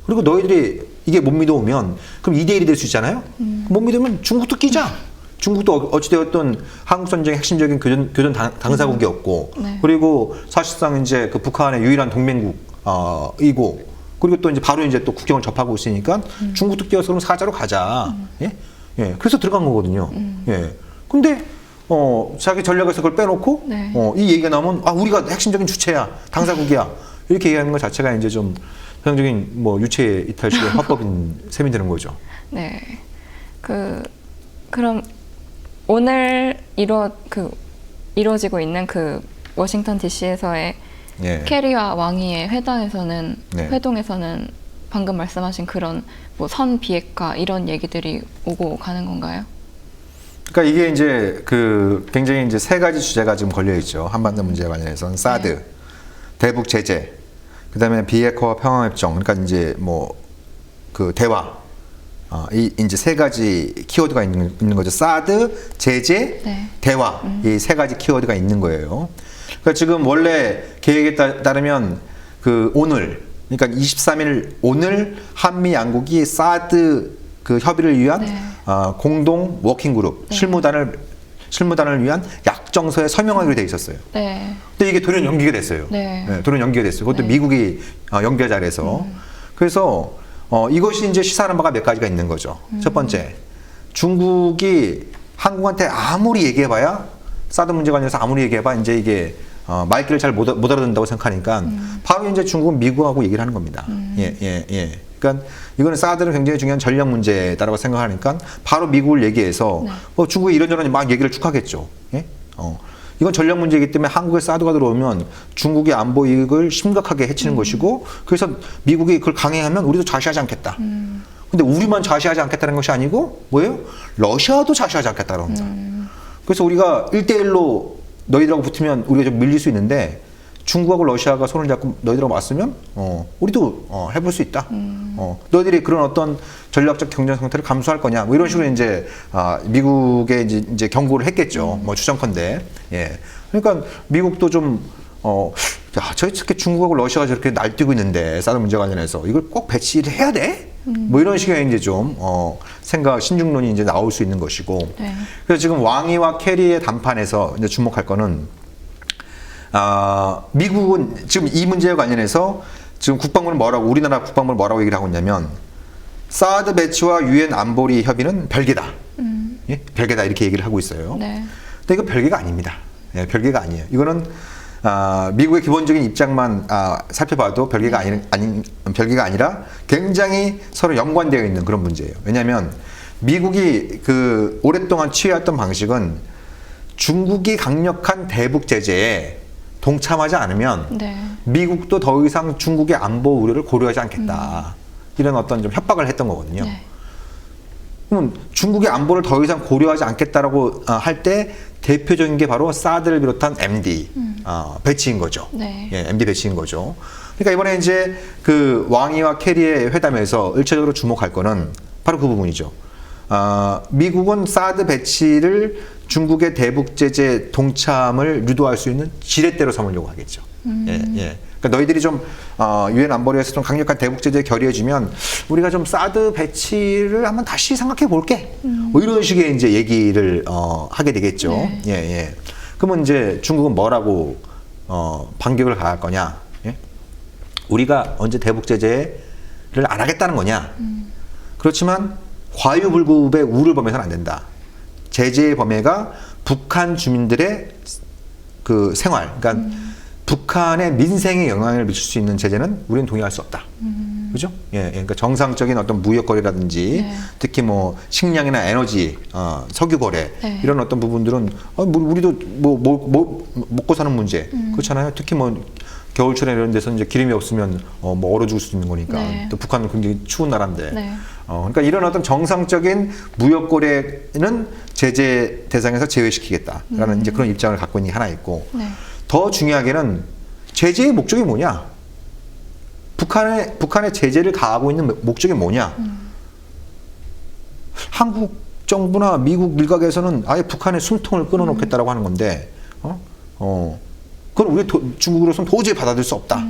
그리고 너희들이 이게 못 믿어오면 그럼 2대1이 될 수 있잖아요. 못 믿으면 중국도 끼자. 중국도 어찌되었든 한국 전쟁의 핵심적인 교전 당사국이었고, 네. 그리고 사실상 이제 그 북한의 유일한 동맹국이고, 그리고 또 이제 바로 이제 또 국경을 접하고 있으니까 중국도 끼어서 그럼 사자로 가자. 예? 예. 그래서 들어간 거거든요. 예. 근데 자기 전략에서 그걸 빼놓고 네. 이 얘기가 나오면 우리가 핵심적인 주체야, 당사국이야. 이렇게 얘기하는 것 자체가 이제 좀 전형적인 뭐 유체 이탈식의 화법인 셈이 되는 거죠. 네. 그럼 오늘 이루어지고 있는 그 워싱턴 DC에서의 예. 캐리와 왕이의 회담에서는 네. 회동에서는 방금 말씀하신 그런 뭐 선 비핵화 이런 얘기들이 오고 가는 건가요? 그러니까 이게 이제 굉장히 이제 세 가지 주제가 지금 걸려 있죠. 한반도 문제에 관련해서는 사드, 네. 대북 제재, 그다음에 비핵화 평화협정. 그러니까 이제 뭐 그 대화. 이 이제 세 가지 키워드가 있는 거죠. 사드, 제재, 네. 대화. 이 세 가지 키워드가 있는 거예요. 그러니까 지금 원래 계획에 따르면 오늘, 그러니까 23일 오늘 한미 양국이 사드 협의를 위한 네. 공동 워킹 그룹 네. 실무단을 위한 약정서에 서명하기로 돼 있었어요. 네. 근데 이게 돌연 연기가 됐어요. 네. 돌연 연기가 됐어요. 그것도 네. 미국이 연기가 잘해서. 그래서 이것이 이제 시사하는 바가 몇 가지가 있는 거죠. 첫 번째, 중국이 한국한테 아무리 얘기해봐야, 사드 문제 관련해서 아무리 얘기해봐 이제 이게 말귀를 잘 못 알아듣는다고 생각하니까 바로 이제 중국은 미국하고 얘기를 하는 겁니다. 예. 그러니까 이거는 사드는 굉장히 중요한 전략 문제다라고 생각하니까 바로 미국을 얘기해서 중국이 이런저런 막 얘기를 쭉 하겠죠. 예? 이건 전략 문제이기 때문에 한국에 사드가 들어오면 중국의 안보 이익을 심각하게 해치는 것이고, 그래서 미국이 그걸 강행하면 우리도 자시하지 않겠다. 근데 우리만 자시하지 않겠다는 것이 아니고 뭐예요? 러시아도 자시하지 않겠다는 겁니다. 그래서 우리가 1대1로 너희들하고 붙으면 우리가 좀 밀릴 수 있는데 중국하고 러시아가 손을 잡고 너희들하고 맞으면 우리도 해볼 수 있다. 너희들이 그런 어떤 전략적 경쟁 상태를 감수할 거냐. 뭐 이런 식으로 이제 미국에 이제 경고를 했겠죠. 뭐 추정컨대. 예. 그러니까 미국도 좀 저렇게 중국하고 러시아가 저렇게 날뛰고 있는데 사드 문제 관련해서 이걸 꼭 배치를 해야 돼? 뭐 이런 식의 이제 좀 신중론이 이제 나올 수 있는 것이고. 네. 그래서 지금 왕이와 캐리의 담판에서 이제 주목할 거는 미국은 지금 이 문제와 관련해서 지금 국방부는 뭐라고 우리나라 국방부는 뭐라고 얘기를 하고 있냐면 사드 배치와 유엔 안보리 협의는 별개다. 예? 별개다 이렇게 얘기를 하고 있어요. 네. 근데 이거 별개가 아닙니다. 예, 별개가 아니에요. 이거는 미국의 기본적인 입장만 살펴봐도 별개가 별개가 아니라 굉장히 서로 연관되어 있는 그런 문제예요. 왜냐하면 미국이 그 오랫동안 취해왔던 방식은 중국이 강력한 대북 제재에 동참하지 않으면 네. 미국도 더 이상 중국의 안보 우려를 고려하지 않겠다. 이런 어떤 좀 협박을 했던 거거든요. 네. 그럼 중국의 안보를 더 이상 고려하지 않겠다라고 할 때 대표적인 게 바로 사드를 비롯한 MD 배치인 거죠. 네. 예, MD 배치인 거죠. 그러니까 이번에 이제 그 왕이와 캐리의 회담에서 일차적으로 주목할 거는 바로 그 부분이죠. 미국은 사드 배치를 중국의 대북 제재 동참을 유도할 수 있는 지렛대로 삼으려고 하겠죠. 예, 예. 그러니까 너희들이 좀 유엔 안보리에서 좀 강력한 대북 제재 결의해주면 우리가 좀 사드 배치를 한번 다시 생각해 볼게. 뭐 이런 식의 이제 얘기를 하게 되겠죠. 네. 예, 예. 그러면 이제 중국은 뭐라고 반격을 가할 거냐? 예? 우리가 언제 대북 제재를 안 하겠다는 거냐? 그렇지만 과유불급의 우를 범해서는 안 된다. 제재의 범위가 북한 주민들의 그 생활, 그러니까 북한의 민생에 영향을 미칠 수 있는 제재는 우리는 동의할 수 없다. 그죠? 예, 그러니까 정상적인 어떤 무역 거래라든지 네. 특히 뭐 식량이나 에너지, 석유 거래 네. 이런 어떤 부분들은 우리도 먹고 사는 문제 그렇잖아요. 특히 뭐 겨울철에 이런 데서 이제 기름이 없으면 뭐 얼어 죽을 수 있는 거니까. 네. 또 북한은 굉장히 추운 나라인데. 네. 그러니까 이런 어떤 정상적인 무역 거래는 제재 대상에서 제외시키겠다라는 이제 그런 입장을 갖고 있는 게 하나 있고. 네. 더 중요하게는 제재의 목적이 뭐냐? 북한의 제재를 가하고 있는 목적이 뭐냐? 한국 정부나 미국 일각에서는 아예 북한의 숨통을 끊어놓겠다라고 하는 건데, 그건 우리 중국으로서는 도저히 받아들일 수 없다.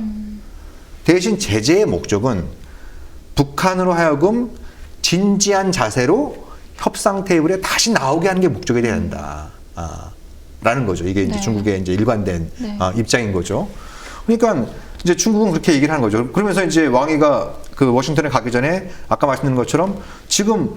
대신 제재의 목적은 북한으로 하여금 진지한 자세로 협상 테이블에 다시 나오게 하는 게 목적이 돼야 된다. 라는 거죠. 이게 이제 네. 중국의 이제 일관된 네. 입장인 거죠. 그러니까 이제 중국은 그렇게 얘기를 하는 거죠. 그러면서 이제 왕이가 그 워싱턴에 가기 전에 아까 말씀드린 것처럼 지금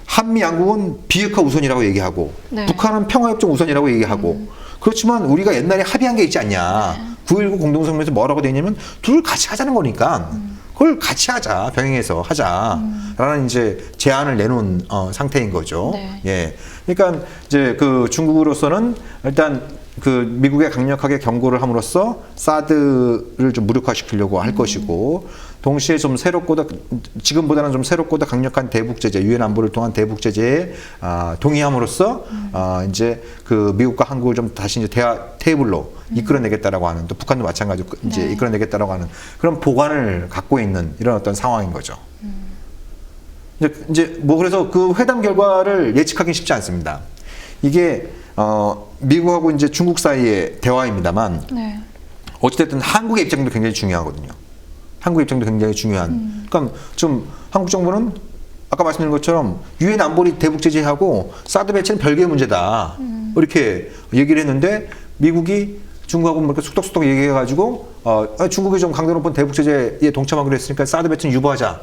한미 양국은 비핵화 우선이라고 얘기하고 네. 북한은 평화협정 우선이라고 얘기하고 그렇지만 우리가 옛날에 합의한 게 있지 않냐. 9.19 공동성명에서 뭐라고 돼 있냐면 둘 같이 하자는 거니까 그걸 같이 하자. 병행해서 하자라는 이제 제안을 내놓은 상태인 거죠. 네. 예. 그러니까 이제 그 중국으로서는 일단 그 미국에 강력하게 경고를 함으로써 사드를 좀 무력화시키려고 할 것이고 동시에 좀 새롭고도 지금보다는 좀 새롭고도 강력한 대북 제재, 유엔 안보를 통한 대북 제재에 동의함으로써 이제 그 미국과 한국을 좀 다시 이제 대화 테이블로 이끌어내겠다라고 하는 또 북한도 마찬가지로 이제 네. 이끌어내겠다라고 하는 그런 보관을 갖고 있는 이런 어떤 상황인 거죠. 이제 뭐 그래서 그 회담 결과를 예측하기는 쉽지 않습니다. 이게 미국하고 이제 중국 사이의 대화입니다만 네. 어찌됐든 한국의 입장도 굉장히 중요하거든요. 한국 입장도 굉장히 중요한. 그러니까 좀 한국 정부는 아까 말씀드린 것처럼 유엔 안보리 대북 제재하고 사드 배치는 별개의 문제다. 이렇게 얘기를 했는데 미국이 중국하고 뭐 이렇게 속독속독 얘기해가지고 중국이 좀 강도 높은 대북 제재에 동참하기로 했으니까 사드 배치는 유보하자.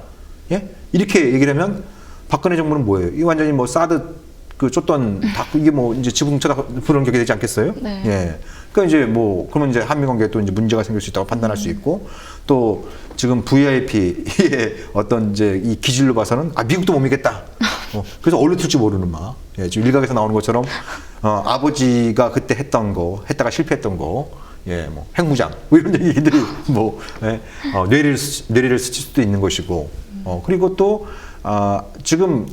예? 이렇게 얘기를 하면 박근혜 정부는 뭐예요? 이 완전히 뭐 사드 그 쫓던 다 이게 뭐 이제 지붕쳐다 그런 격이 되지 않겠어요? 네. 예. 그러니까 이제 뭐 그러면 이제 한미 관계에 또 이제 문제가 생길 수 있다고 판단할 수 있고 또 지금 VIP의 어떤 이제 이 기질로 봐서는 미국도 못 믿겠다. 그래서 어디로 튈지 모르는 막. 예, 지금 일각에서 나오는 것처럼 아버지가 그때 했다가 실패했던 거. 예, 뭐 핵무장 뭐 이런 얘기들이 뭐 뇌리를 스칠 수도 있는 것이고 그리고 또 지금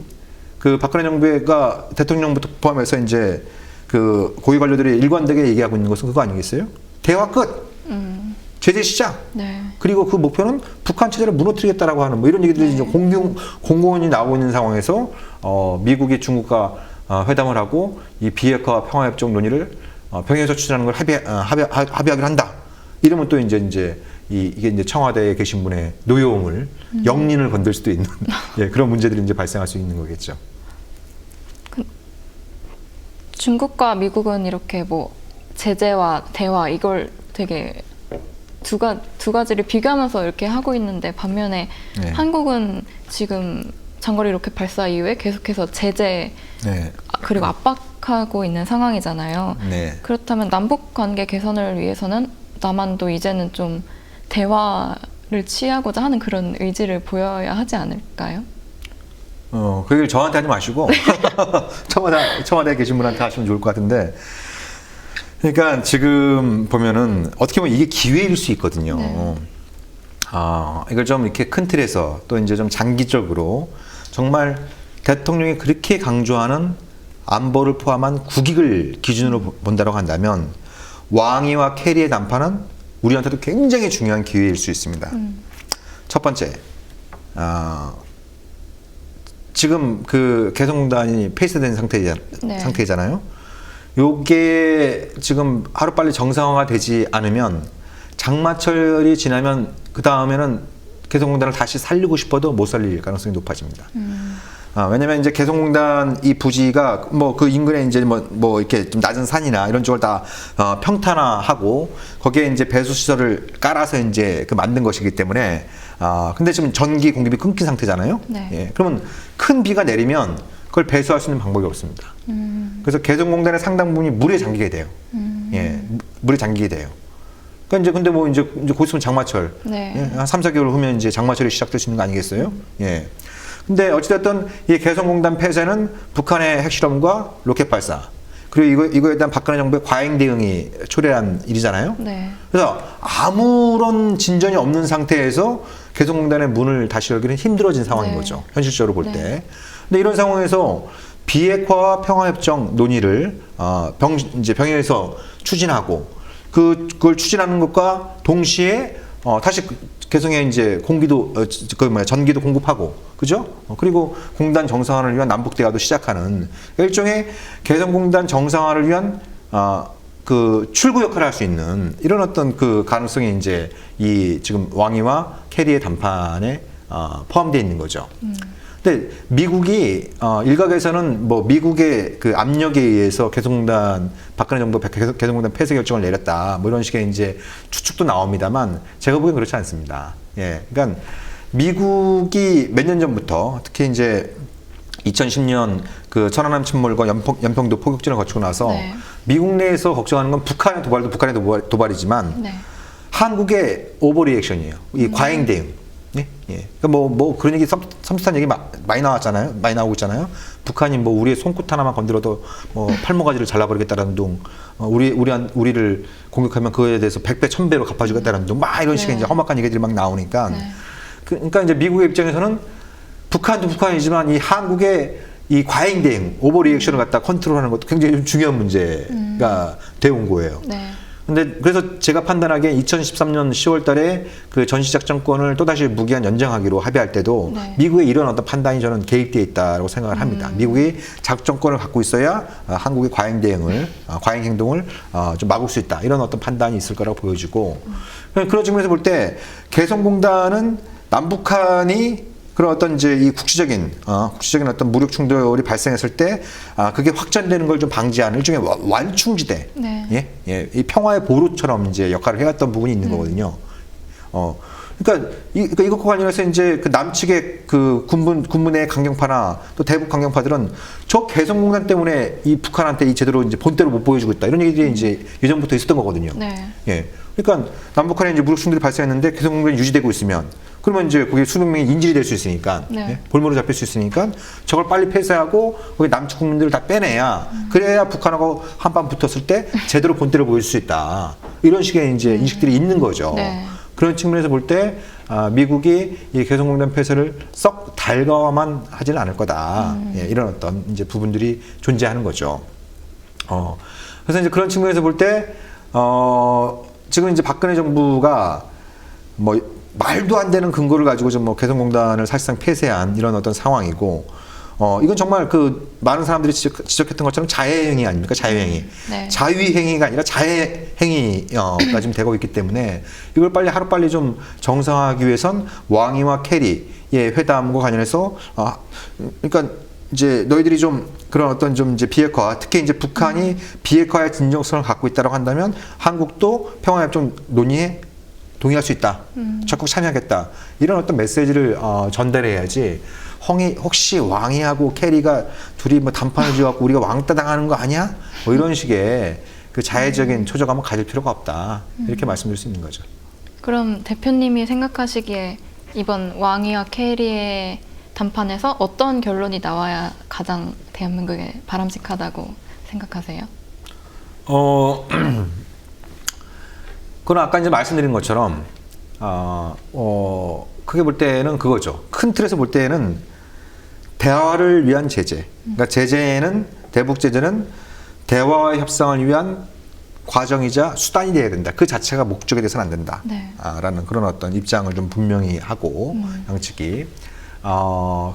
그 박근혜 정부가 대통령부터 포함해서 이제 그 고위 관료들이 일관되게 얘기하고 있는 것은 그거 아니겠어요? 대화 끝. 제재 시작. 네. 그리고 그 목표는 북한 체제를 무너뜨리겠다라고 하는 뭐 이런 얘기들이 이제 공공연히 나오고 있는 상황에서 미국이 중국과 회담을 하고 이 비핵화 평화협정 논의를 평양에서 추진하는 걸 합의하기로 한다. 이러면 또 이제 이게 이제 청와대에 계신 분의 노여움을 영린을 건들 수도 있는 예, 그런 문제들이 이제 발생할 수 있는 거겠죠. 중국과 미국은 이렇게 뭐 제재와 대화 이걸 되게 두 가지를 비교하면서 이렇게 하고 있는데 반면에 네. 한국은 지금 장거리 로켓 발사 이후에 계속해서 제재 네. 그리고 압박하고 있는 상황이잖아요. 네. 그렇다면 남북 관계 개선을 위해서는 남한도 이제는 좀 대화를 취하고자 하는 그런 의지를 보여야 하지 않을까요? 그 얘기를 저한테 하지 마시고 청와대에 계신 분한테 하시면 좋을 것 같은데, 그러니까 지금 보면은 어떻게 보면 이게 기회일 수 있거든요. 네. 이걸 좀 이렇게 큰 틀에서 또 이제 좀 장기적으로 정말 대통령이 그렇게 강조하는 안보를 포함한 국익을 기준으로 본다고 한다면 왕이와 캐리의談判은 우리한테도 굉장히 중요한 기회일 수 있습니다. 첫 번째, 지금 그 개성공단이 폐쇄된 상태잖아요. 요게 지금 하루빨리 정상화가 되지 않으면 장마철이 지나면 그 다음에는 개성공단을 다시 살리고 싶어도 못 살릴 가능성이 높아집니다. 왜냐면 이제 개성공단 이 부지가 뭐 그 인근에 이제 뭐 이렇게 좀 낮은 산이나 이런 쪽을 다 평탄화하고 거기에 이제 배수 시설을 깔아서 이제 그 만든 것이기 때문에 근데 지금 전기 공급이 끊긴 상태잖아요. 네. 예, 그러면 큰 비가 내리면 그걸 배수할 수 있는 방법이 없습니다. 그래서 개성공단의 상당 부분이 물에 잠기게 돼요. 예, 물에 잠기게 돼요. 그러니까 이제 근데 뭐 이제 곧 있으면 장마철, 네. 예, 한 3, 4개월 후면 이제 장마철이 시작될 수 있는 거 아니겠어요? 예. 근데 어찌됐든 이 개성공단 폐쇄는 북한의 핵실험과 로켓 발사, 그리고 이거에 대한 박근혜 정부의 과잉 대응이 초래한 일이잖아요. 네. 그래서 아무런 진전이 없는 상태에서 개성공단의 문을 다시 열기는 힘들어진 상황인 네. 거죠. 현실적으로 볼 네. 때. 근데 이런 상황에서 비핵화와 평화협정 논의를 이제 병행해서 추진하고 그걸 추진하는 것과 동시에 다시 개성에 이제 전기도 공급하고, 그죠? 그리고 공단 정상화를 위한 남북 대화도 시작하는 일종의 개성공단 정상화를 위한 그 출구 역할을 할 수 있는 이런 어떤 그 가능성이 이제 이 지금 왕이와 캐리의談判에 포함되어 있는 거죠. 근데 미국이 일각에서는 뭐 미국의 그 압력에 의해서 개성공단 박근혜 정부가 개성공단 폐쇄 결정을 내렸다 뭐 이런 식의 이제 추측도 나옵니다만 제가 보기엔 그렇지 않습니다. 예, 그러니까 미국이 몇 년 전부터 특히 이제 2010년 그 천안함 침몰과 연평도 포격전을 거치고 나서 네. 미국 내에서 걱정하는 건 북한의 도발도 북한의 도발이지만 네. 한국의 오버리액션이에요. 이 과잉 대응. 예? 예. 그러니까 뭐 그런 얘기 섬찟한 얘기 많이 나왔잖아요. 많이 나오고 있잖아요. 북한이 뭐 우리의 손끝 하나만 건드려도 뭐 팔목가지를 잘라버리겠다라는 둥, 우리를 공격하면 그거에 대해서 100배, 1000배로 갚아주겠다라는 둥, 막 이런 식의 네. 이제 험악한 얘기들이 막 나오니까, 네. 그러니까 이제 미국의 입장에서는 북한도 북한이지만 이 한국의 이 과잉 대응, 오버리액션을 갖다 컨트롤하는 것도 굉장히 좀 중요한 문제가 되어온 거예요. 네. 근데 그래서 제가 판단하기에 2013년 10월 달에 그 전시작전권을 또다시 무기한 연장하기로 합의할 때도 네. 미국의 이런 어떤 판단이 저는 개입되어 있다고 생각을 합니다. 미국이 작전권을 갖고 있어야 한국의 과잉 대응을, 과잉 행동을 좀 막을 수 있다. 이런 어떤 판단이 있을 거라고 보여지고, 그런 측면에서 볼 때 개성공단은 남북한이 그런 어떤 이제 이 국지적인 어떤 무력 충돌이 발생했을 때 그게 확전되는 걸 좀 방지하는 일종의 완충지대, 네. 예, 이 평화의 보루처럼 이제 역할을 해왔던 부분이 있는 거거든요. 그러니까 이것과 관련해서 이제 그 남측의 그 군부의 강경파나 또 대북 강경파들은 저 개성공단 때문에 이 북한한테 이 제대로 이제 본때로 못 보여주고 있다 이런 얘기들이 이제 예전부터 있었던 거거든요. 네. 예, 그러니까 남북한에 이제 무력 충돌이 발생했는데 개성공단이 유지되고 있으면 그러면 이제 그게 수백 명이 인질이 될 수 있으니까, 네. 예? 볼모로 잡힐 수 있으니까 저걸 빨리 폐쇄하고 거기 남측 국민들을 다 빼내야 그래야 북한하고 한판 붙었을 때 제대로 본때를 보여줄 수 있다. 이런 식의 이제 인식들이 있는 거죠. 네. 그런 측면에서 볼 때 미국이 이 개성공단 폐쇄를 썩 달가워만 하지는 않을 거다. 예, 이런 어떤 이제 부분들이 존재하는 거죠. 그래서 이제 그런 측면에서 볼 때 지금 이제 박근혜 정부가 뭐 말도 안 되는 근거를 가지고 좀 뭐 개성공단을 사실상 폐쇄한 이런 어떤 상황이고, 이건 정말 그 많은 사람들이 지적했던 것처럼 자해행위 아닙니까? 자해행위. 네. 자위행위가 아니라 자해행위가 지금 되고 있기 때문에 이걸 빨리 하루빨리 좀 정상화하기 위해선 왕이와 캐리의 회담과 관련해서 그러니까 이제 너희들이 좀 그런 어떤 좀 이제 비핵화, 특히 이제 북한이 비핵화의 진정성을 갖고 있다고 한다면 한국도 평화협정 논의에 동의할 수 있다. 적극 참여하겠다. 이런 어떤 메시지를 전달해야지. 혹시 왕이하고 캐리가 둘이 뭐 단판을 지어갖고 우리가 왕따 당하는 거 아니야? 뭐 이런 식의 그 자해적인 초저감을 가질 필요가 없다. 이렇게 말씀드릴 수 있는 거죠. 그럼 대표님이 생각하시기에 이번 왕이와 캐리의 담판에서 어떤 결론이 나와야 가장 대한민국에 바람직하다고 생각하세요? 그건 아까 이제 말씀드린 것처럼 크게 볼 때는 그거죠. 큰 틀에서 볼 때는 대화를 위한 제재. 그러니까 대북 제재는 대화와 협상을 위한 과정이자 수단이 돼야 된다. 그 자체가 목적이 돼서는 안 된다. 네. 라는 그런 어떤 입장을 좀 분명히 하고 양측이.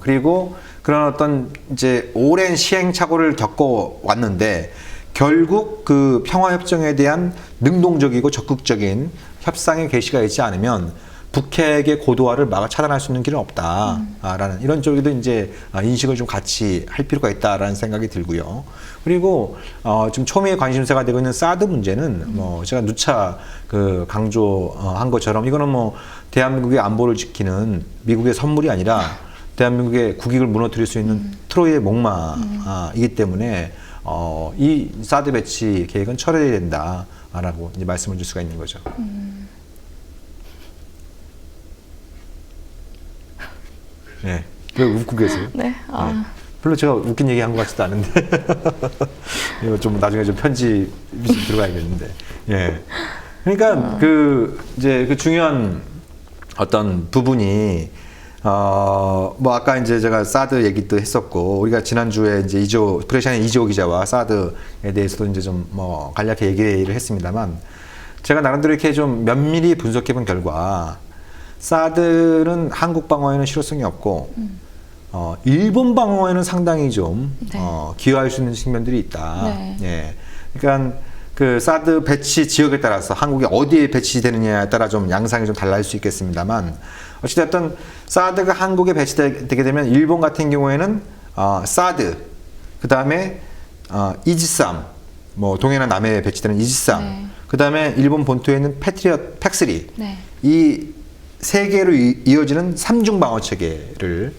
그리고 그런 어떤 이제 오랜 시행착오를 겪어 왔는데 결국 그 평화협정에 대한 능동적이고 적극적인 협상의 개시가 있지 않으면 북핵의 고도화를 차단할 수 있는 길은 없다라는 이런 쪽에도 이제 인식을 좀 같이 할 필요가 있다라는 생각이 들고요. 그리고 지금 초미의 관심사가 되고 있는 사드 문제는 뭐 제가 누차 그 강조한 것처럼 이거는 뭐 대한민국의 안보를 지키는 미국의 선물이 아니라 대한민국의 국익을 무너뜨릴 수 있는 트로이의 목마이기 때문에 이 사드 배치 계획은 철회해야 된다라고 이제 말씀을 줄 수가 있는 거죠. 네. 왜 웃고 계세요? 네. 네. 별로 제가 웃긴 얘기 한 것 같지도 않은데. 이거 좀 나중에 좀 편집이 좀 들어가야겠는데. 예. 그러니까 이제 그 중요한 어떤 부분이 뭐 아까 이제 제가 사드 얘기도 했었고 우리가 지난주에 이제 프레시안의 이재호 기자와 사드에 대해서도 이제 좀 뭐 간략히 얘기를 했습니다만 제가 나름대로 이렇게 좀 면밀히 분석해 본 결과 사드는 한국 방어에는 실효성이 없고 일본 방어에는 상당히 좀 네. 기여할 수 있는 측면들이 있다. 네. 예. 그러니까 그 사드 배치 지역에 따라서 한국이 어디에 배치되느냐에 따라 좀 양상이 좀 달라질 수 있겠습니다만 어찌됐든 사드가 한국에 배치되게 되면 일본 같은 경우에는 사드 그 다음에 이지삼 뭐 동해나 남해에 배치되는 이지삼 네. 그 다음에 일본 본토에 있는 패트리엇 팩3 네. 이 세 개로 이어지는 삼중 방어 체계를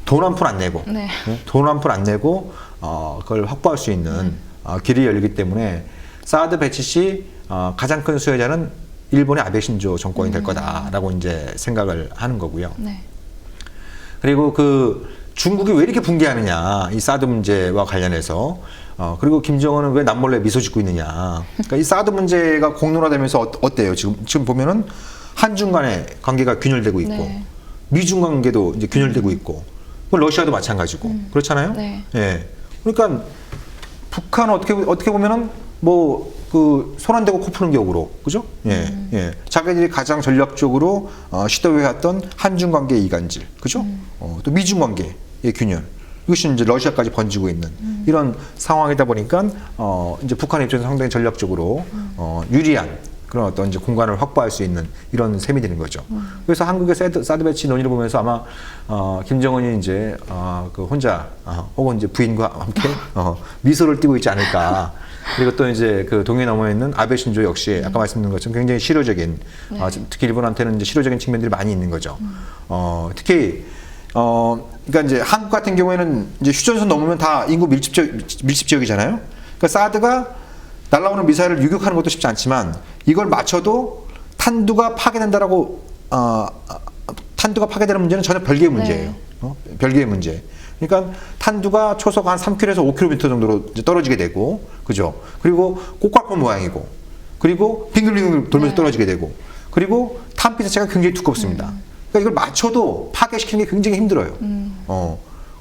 돈 한 푼 안 내고 네. 돈 한 푼 안 내고 그걸 확보할 수 있는 길이 열리기 때문에 사드 배치 시 가장 큰 수혜자는 일본의 아베 신조 정권이 될 거다라고 이제 생각을 하는 거고요. 네. 그리고 그 중국이 왜 이렇게 붕괴하느냐 이 사드 문제와 관련해서 그리고 김정은은 왜 남몰래 미소 짓고 있느냐. 그러니까 이 사드 문제가 공론화되면서 어때요? 지금 보면은 한중 간의 관계가 균열되고 있고 네. 미중 관계도 이제 균열되고 있고 러시아도 마찬가지고 그렇잖아요. 네. 예. 그러니까 북한은 어떻게 보면은 뭐 그 손 안 대고 코 푸는 격으로 그죠? 예. 예. 자기들이 가장 전략적으로 시도해왔던 한중 관계의 이간질 그죠? 또 미중 관계의 균열 이것이 이제 러시아까지 번지고 있는 이런 상황이다 보니까 이제 북한의 입장에서 상당히 전략적으로 유리한 그런 어떤 이제 공간을 확보할 수 있는 이런 셈이 되는 거죠. 그래서 한국의 사드 배치 논의를 보면서 아마 김정은이 이제 그 혼자 혹은 이제 부인과 함께 미소를 띠고 있지 않을까. 그리고 또 이제 그 동해 너머에 있는 아베 신조 역시 아까 말씀드린 것처럼 굉장히 실효적인 특히 일본한테는 이제 실효적인 측면들이 많이 있는 거죠. 특히 그러니까 이제 한국 같은 경우에는 이제 휴전선 넘으면 다 인구 밀집 지역이잖아요. 그러니까 사드가 날아오는 미사일을 유격하는 것도 쉽지 않지만 이걸 맞춰도 탄두가 파괴된다라고 탄두가 파괴되는 문제는 전혀 별개의 문제예요. 별개의 문제. 그러니까 탄두가 초속 한 3km에서 5km 정도로 이제 떨어지게 되고, 그죠? 그리고 꽃갈콘 모양이고, 그리고 빙글빙글 돌면서 떨어지게 되고, 그리고 탄피 자체가 굉장히 두껍습니다. 그러니까 이걸 맞춰도 파괴시키는 게 굉장히 힘들어요.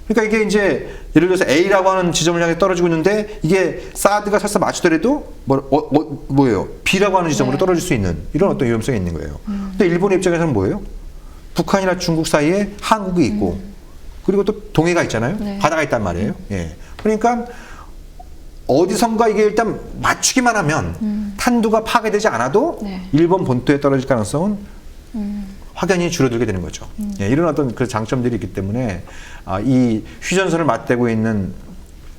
그러니까 이게 이제 예를 들어서 A라고 하는 지점을 향해 떨어지고 있는데 이게 사드가 설사 맞추더라도 뭐예요? B라고 하는 지점으로 네. 떨어질 수 있는 이런 어떤 위험성이 있는 거예요. 근데 일본의 입장에서는 뭐예요? 북한이나 중국 사이에 한국이 있고 그리고 또 동해가 있잖아요. 네. 바다가 있단 말이에요. 예. 그러니까 어디선가 이게 일단 맞추기만 하면 탄두가 파괴되지 않아도 네. 일본 본토에 떨어질 가능성은 확연히 줄어들게 되는 거죠. 예, 이런 어떤 그 장점들이 있기 때문에 이 휴전선을 맞대고 있는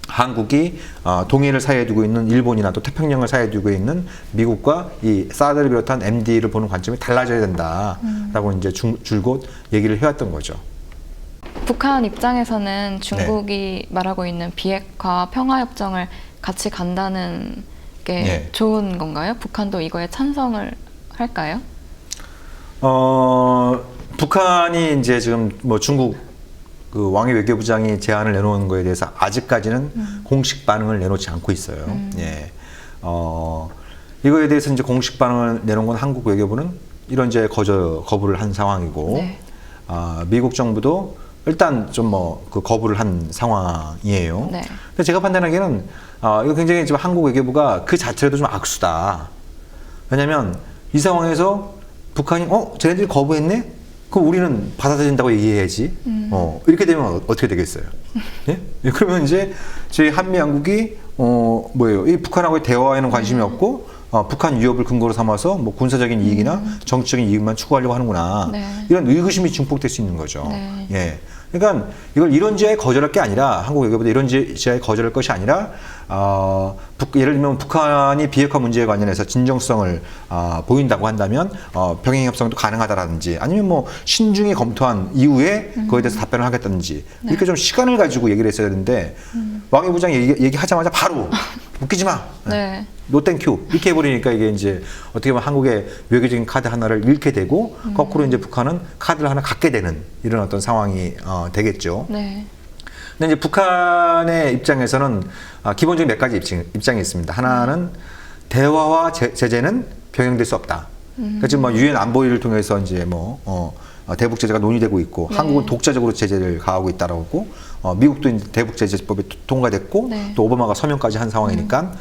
한국이 동해를 사이에 두고 있는 일본이나 또 태평양을 사이에 두고 있는 미국과 이 사드를 비롯한 MD를 보는 관점이 달라져야 된다라고 이제 줄곧 얘기를 해왔던 거죠. 북한 입장에서는 중국이 말하고 있는 비핵화 평화협정을 같이 간다는 게 네. 좋은 건가요? 북한도 이거에 찬성을 할까요? 북한이 이제 지금 뭐 중국 그 왕이 외교부장이 제안을 내놓은 거에 대해서 아직까지는 공식 반응을 내놓지 않고 있어요. 예. 이거에 대해서 이제 공식 반응을 내놓은 건 한국 외교부는 이런 이제 거부를 한 상황이고, 네. 미국 정부도 일단 좀 뭐 그 거부를 한 상황이에요. 네. 근데 제가 판단하기에는 이거 굉장히 지금 한국 외교부가 그 자체로도 좀 악수다. 왜냐면 이 상황에서 북한이 쟤네들이 거부했네? 그럼 우리는 받아들인다고 얘기해야지. 이렇게 되면 어떻게 되겠어요? 예? 그러면 이제 저희 한미 양국이 뭐예요? 이 북한하고의 대화에는 관심이 없고 북한 위협을 근거로 삼아서 뭐 군사적인 이익이나 정치적인 이익만 추구하려고 하는구나. 네. 이런 의구심이 증폭될 수 있는 거죠. 네. 예. 그러니까 이걸 이런 지하에 거절할 게 아니라 한국 외교부도 이런 지하에 거절할 것이 아니라 예를 들면 북한이 비핵화 문제에 관련해서 진정성을 보인다고 한다면 병행 협상도 가능하다라든지 아니면 뭐 신중히 검토한 이후에 그거에 대해서 답변을 하겠다든지 이렇게 좀 시간을 가지고 얘기를 했어야 되는데 왕이 부장이 얘기하자마자 바로 웃기지 마. 네. 노 땡큐 이렇게 해버리니까 이게 이제 어떻게 보면 한국의 외교적인 카드 하나를 잃게 되고 거꾸로 이제 북한은 카드를 하나 갖게 되는 이런 어떤 상황이 되겠죠. 네. 근데 이제 북한의 입장에서는 기본적인 몇 가지 입장이 있습니다. 하나는 대화와 제재는 병행될 수 없다. 그러니까 지금 뭐 유엔 안보리를 통해서 이제 뭐 대북 제재가 논의되고 있고 네. 한국은 독자적으로 제재를 가하고 있다라고 했고 미국도 이제 대북 제재법이 통과됐고 네. 또 오바마가 서명까지 한 상황이니까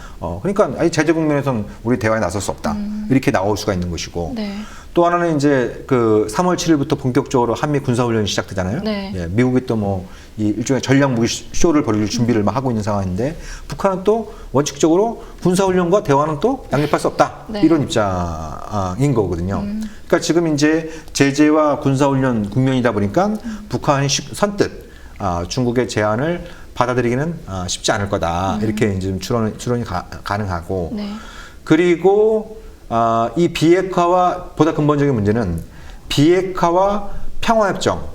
그러니까 아니 제재 국면에서는 우리 대화에 나설 수 없다 이렇게 나올 수가 있는 것이고 네. 또 하나는 이제 그 3월 7일부터 본격적으로 한미 군사훈련이 시작되잖아요. 네. 예, 미국이 또 뭐 이 일종의 전략 무기 쇼를 벌일 준비를 막 하고 있는 상황인데 북한은 또 원칙적으로 군사훈련과 대화는 또 양립할 수 없다 네. 이런 입장인 거거든요. 그러니까 지금 이제 제재와 군사훈련 국면이다 보니까 북한이 선뜻 중국의 제안을 받아들이기는 쉽지 않을 거다 이렇게 이제 좀 추론이 가능하고 네. 그리고 이 비핵화와 보다 근본적인 문제는 비핵화와 평화협정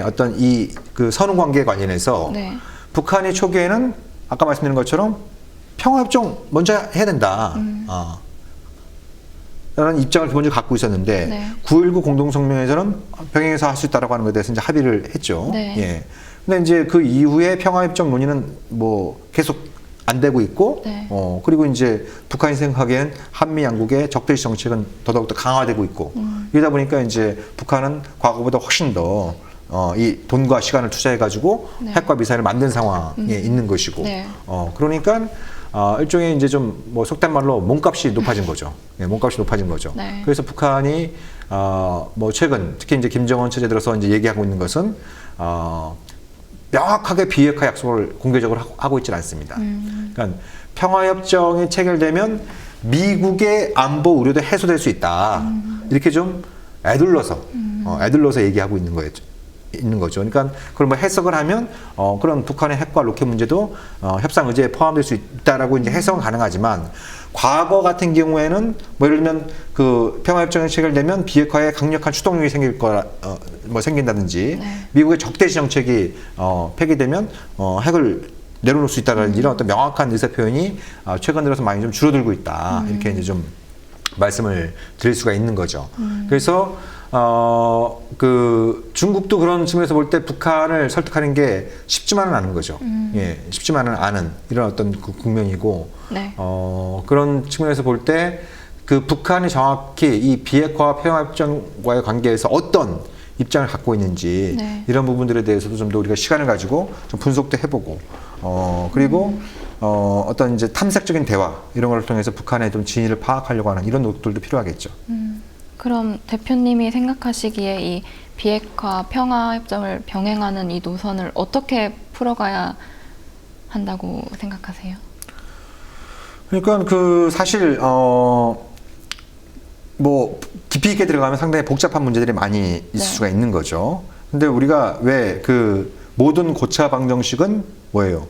어떤 이 그 선후 관계에 관련해서 네. 북한이 초기에는 아까 말씀드린 것처럼 평화협정 먼저 해야 된다. 라는 입장을 기본적으로 갖고 있었는데 네. 9.19 공동성명에서는 병행해서 할 수 있다라고 하는 것에 대해서 이제 합의를 했죠. 네. 예. 근데 이제 그 이후에 평화협정 논의는 뭐 계속 안 되고 있고, 네. 그리고 이제 북한이 생각하기엔 한미 양국의 적대시 정책은 더더욱 더 강화되고 있고, 이러다 보니까 이제 북한은 과거보다 훨씬 더 이 돈과 시간을 투자해가지고 네. 핵과 미사일을 만든 상황에 있는 것이고, 네. 그러니까 일종의 이제 좀 뭐 속된 말로 몸값이 높아진 거죠. 예, 몸값이 높아진 거죠. 네. 그래서 북한이 뭐 최근 특히 이제 김정은 체제 들어서 이제 얘기하고 있는 것은 명확하게 비핵화 약속을 공개적으로 하고 있지는 않습니다. 그러니까 평화협정이 체결되면 미국의 안보 우려도 해소될 수 있다. 이렇게 좀 애둘러서 얘기하고 있는 거죠. 그러니까 그걸 뭐 해석을 하면 그런 북한의 핵과 로켓 문제도 협상 의제에 포함될 수 있다라고 이제 해석은 가능하지만 과거 같은 경우에는 뭐 예를 들면 그 평화협정이 체결되면 비핵화에 강력한 추동력이 생길 거라 뭐 생긴다든지 네. 미국의 적대시 정책이 폐기되면 핵을 내려놓을 수 있다라는 이런 어떤 명확한 의사 표현이 최근 들어서 많이 좀 줄어들고 있다 이렇게 이제 좀 말씀을 드릴 수가 있는 거죠. 그래서 그 중국도 그런 측면에서 볼 때 북한을 설득하는 게 쉽지만은 않은 거죠. 예, 쉽지만은 않은 이런 어떤 그 국면이고, 네. 그런 측면에서 볼 때 그 북한이 정확히 이 비핵화 평화협정과의 관계에서 어떤 입장을 갖고 있는지 네. 이런 부분들에 대해서도 좀 더 우리가 시간을 가지고 좀 분석도 해보고 그리고 어떤 이제 탐색적인 대화 이런 걸 통해서 북한의 좀 진위를 파악하려고 하는 이런 노력들도 필요하겠죠. 그럼 대표님이 생각하시기에 이 비핵화 평화협정을 병행하는 이 노선을 어떻게 풀어가야 한다고 생각하세요? 그러니까 그 사실 뭐 깊이 있게 들어가면 상당히 복잡한 문제들이 많이 있을 네. 수가 있는 거죠. 근데 우리가 왜 그 모든 고차 방정식은 뭐예요?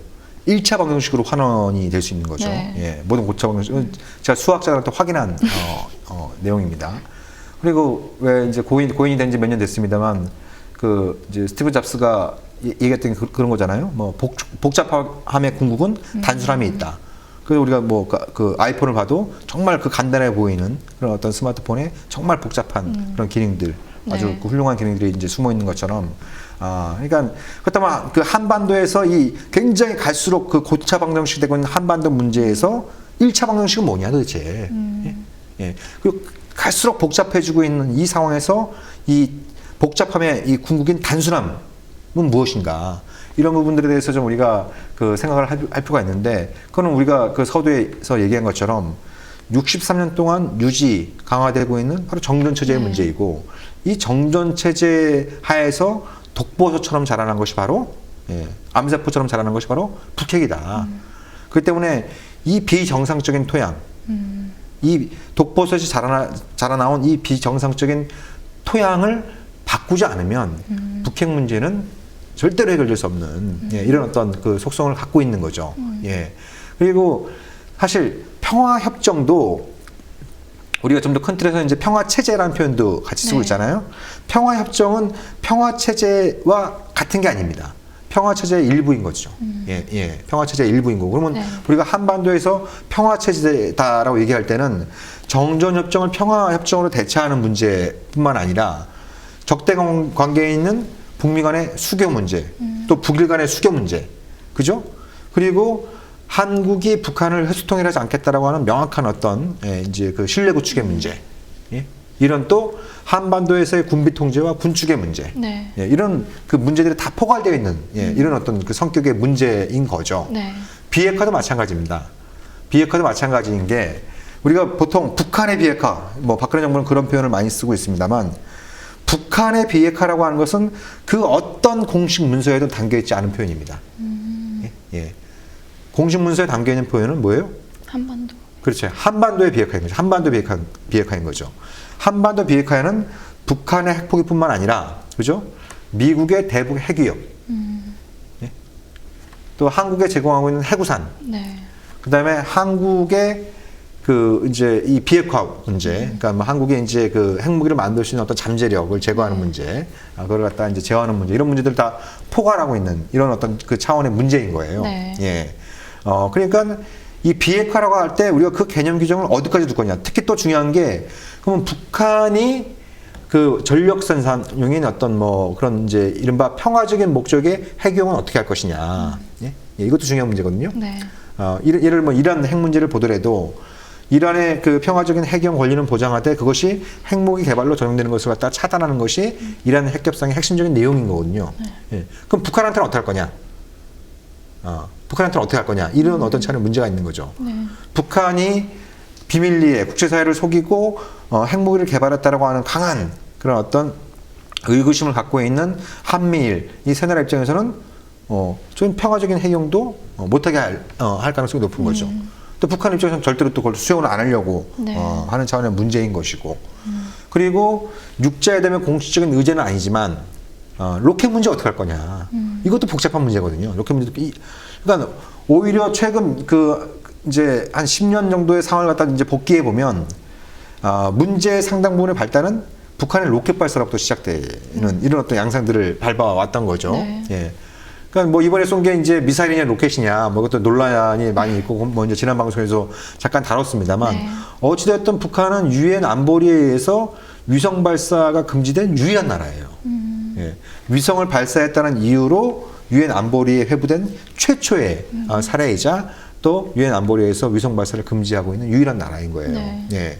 1차 방정식으로 환원이 될 수 있는 거죠. 네. 예, 모든 고차 방정식은 제가 수학자들한테 확인한 내용입니다. 그리고 왜 이제 고인이 된 지 몇 년 됐습니다만 그 이제 스티브 잡스가 얘기했던 그런 거잖아요. 뭐 복잡함의 궁극은 단순함이 있다. 그래서 우리가 뭐 그 아이폰을 봐도 정말 그 간단해 보이는 그런 어떤 스마트폰에 정말 복잡한 그런 기능들, 아주 네. 그 훌륭한 기능들이 이제 숨어 있는 것처럼, 그러니까 그렇다면 그 한반도에서 이 굉장히 갈수록 그 고차 방정식이 되고 있는 한반도 문제에서 1차 방정식은 뭐냐 도대체. 예. 그리고 갈수록 복잡해지고 있는 이 상황에서 이 복잡함의 이 궁극인 단순함은 무엇인가? 이런 부분들에 대해서 좀 우리가 그 생각을 할 필요가 있는데, 그거는 우리가 그 서두에서 얘기한 것처럼 63년 동안 강화되고 있는 바로 정전체제의 문제이고, 이 정전체제 하에서 독보소처럼 자라난 것이 바로, 암세포처럼 자라난 것이 바로 북핵이다. 그렇기 때문에 이 비정상적인 토양, 이 독버섯이 자라나온 이 비정상적인 토양을 바꾸지 않으면 북핵 문제는 절대로 해결될 수 없는 이런 어떤 그 속성을 갖고 있는 거죠. 예. 그리고 사실 평화협정도 우리가 좀 더 큰 틀에서 이제 평화체제라는 표현도 같이 쓰고 네. 있잖아요. 평화협정은 평화체제와 같은 게 아닙니다. 평화체제의 일부인 거죠. 예. 평화체제의 일부인 거고. 그러면 네. 우리가 한반도에서 평화체제다라고 얘기할 때는 정전협정을 평화협정으로 대체하는 문제뿐만 아니라 적대 관계에 있는 북미 간의 수교 문제, 또 북일 간의 수교 문제, 그죠? 그리고 한국이 북한을 회수통일하지 않겠다라고 하는 명확한 어떤 이제 그 신뢰 구축의 문제, 이런 또 한반도에서의 군비 통제와 군축의 문제, 네. 이런 그 문제들이 다 포괄되어 있는 이런 어떤 그 성격의 문제인 거죠. 네. 비핵화도 마찬가지입니다. 비핵화도 마찬가지인 게 우리가 보통 북한의 비핵화, 뭐 박근혜 정부는 그런 표현을 많이 쓰고 있습니다만, 북한의 비핵화라고 하는 것은 그 어떤 공식 문서에도 담겨있지 않은 표현입니다. 예. 공식 문서에 담겨있는 표현은 뭐예요? 한반도. 그렇죠. 한반도의 비핵화인 거죠. 한반도 비핵화인 거죠. 한반도 비핵화에는 북한의 핵포기뿐만 아니라, 그죠? 미국의 대북 핵위협, 예? 또 한국에 제공하고 있는 해구산, 네. 그 다음에 한국의 그 이제 이 비핵화 문제, 그러니까 뭐 한국의 이제 그 핵무기를 만들 수 있는 어떤 잠재력을 제거하는 문제, 그걸 갖다 이제 제어하는 문제, 이런 문제들 다 포괄하고 있는 이런 어떤 그 차원의 문제인 거예요. 네. 예. 그러니까 이 비핵화라고 할 때 우리가 그 개념 규정을 어디까지 둘 거냐. 특히 또 중요한 게, 그러면 북한이 그 전력선상용인 어떤 뭐 그런 이제 이른바 평화적인 목적의 핵이용은 어떻게 할 것이냐. 예? 이것도 중요한 문제거든요. 네. 예를 뭐 이란 핵 문제를 보더라도 이란의 그 평화적인 핵이용 권리는 보장하되 그것이 핵무기 개발로 적용되는 것을 갖다 차단하는 것이 이란 핵협상의 핵심적인 내용인 거거든요. 예. 그럼 북한한테는 어떻게 할 거냐? 북한한테는 어떻게 할 거냐? 이런 어떤 차는 문제가 있는 거죠. 네. 북한이 비밀리에 국제사회를 속이고 핵무기를 개발했다라고 하는 강한 그런 어떤 의구심을 갖고 있는 한미일 이 세 나라 입장에서는 좀 평화적인 핵이용도 못하게 할 가능성이 높은 거죠. 또 북한 입장에서는 절대로 또 그걸 수용을 안 하려고 네. 하는 차원의 문제인 것이고, 그리고 육자에 대한 공식적인 의제는 아니지만 로켓 문제 어떻게 할 거냐, 이것도 복잡한 문제거든요. 로켓 문제도 그러니까 오히려 최근 그 이제 한 10년 정도의 상황을 갖다 이제 복귀해 보면 문제의 상당 부분의 발달은 북한의 로켓 발사로부터 시작되는 이런 어떤 양상들을 밟아왔던 거죠. 네. 예. 그러니까 뭐 이번에 쏜 게 이제 미사일이냐 로켓이냐 뭐 그것도 논란이 많이 있고 뭐 이제 지난 방송에서 잠깐 다뤘습니다만, 네. 어찌됐든 북한은 유엔 안보리에 의해서 위성 발사가 금지된 유일한 나라예요. 예. 위성을 발사했다는 이유로 유엔 안보리에 회부된 최초의 사례이자 또 유엔 안보리에서 위성 발사를 금지하고 있는 유일한 나라인 거예요. 네. 예.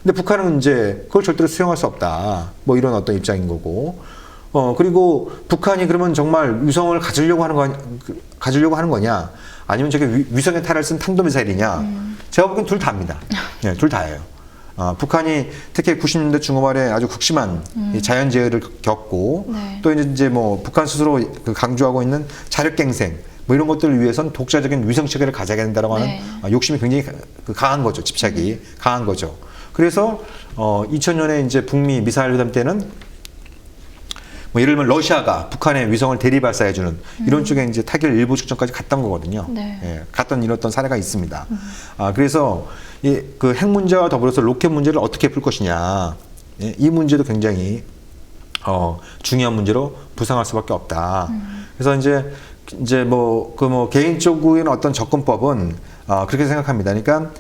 근데 북한은 이제 그걸 절대로 수용할 수 없다. 뭐 이런 어떤 입장인 거고. 그리고 북한이 그러면 정말 위성을 가지려고 하는 거냐? 아니면 저게 위성의 탈을 쓴 탄도미사일이냐? 제가 보기엔 둘 다입니다. 예, 둘 다예요. 북한이 특히 90년대 중후반에 아주 극심한 이 자연재해를 겪고 네. 또 이제 뭐 북한 스스로 그 강조하고 있는 자력갱생 뭐 이런 것들을 위해선 독자적인 위성 체계를 가져야 된다라고 하는 네. 욕심이 굉장히 강한 거죠. 집착이 강한 거죠. 그래서 2000년에 이제 북미 미사일 회담 때는 뭐 예를 들면 러시아가 북한의 위성을 대리 발사해주는 이런 쪽에 이제 타결 일부 측정까지 갔던 거거든요. 네. 예, 갔던 이런 사례가 있습니다. 그래서 그 핵 문제와 더불어서 로켓 문제를 어떻게 풀 것이냐, 예, 이 문제도 굉장히 중요한 문제로 부상할 수밖에 없다. 그래서 이제 뭐 개인적인 어떤 접근법은 그렇게 생각합니다. 그러니까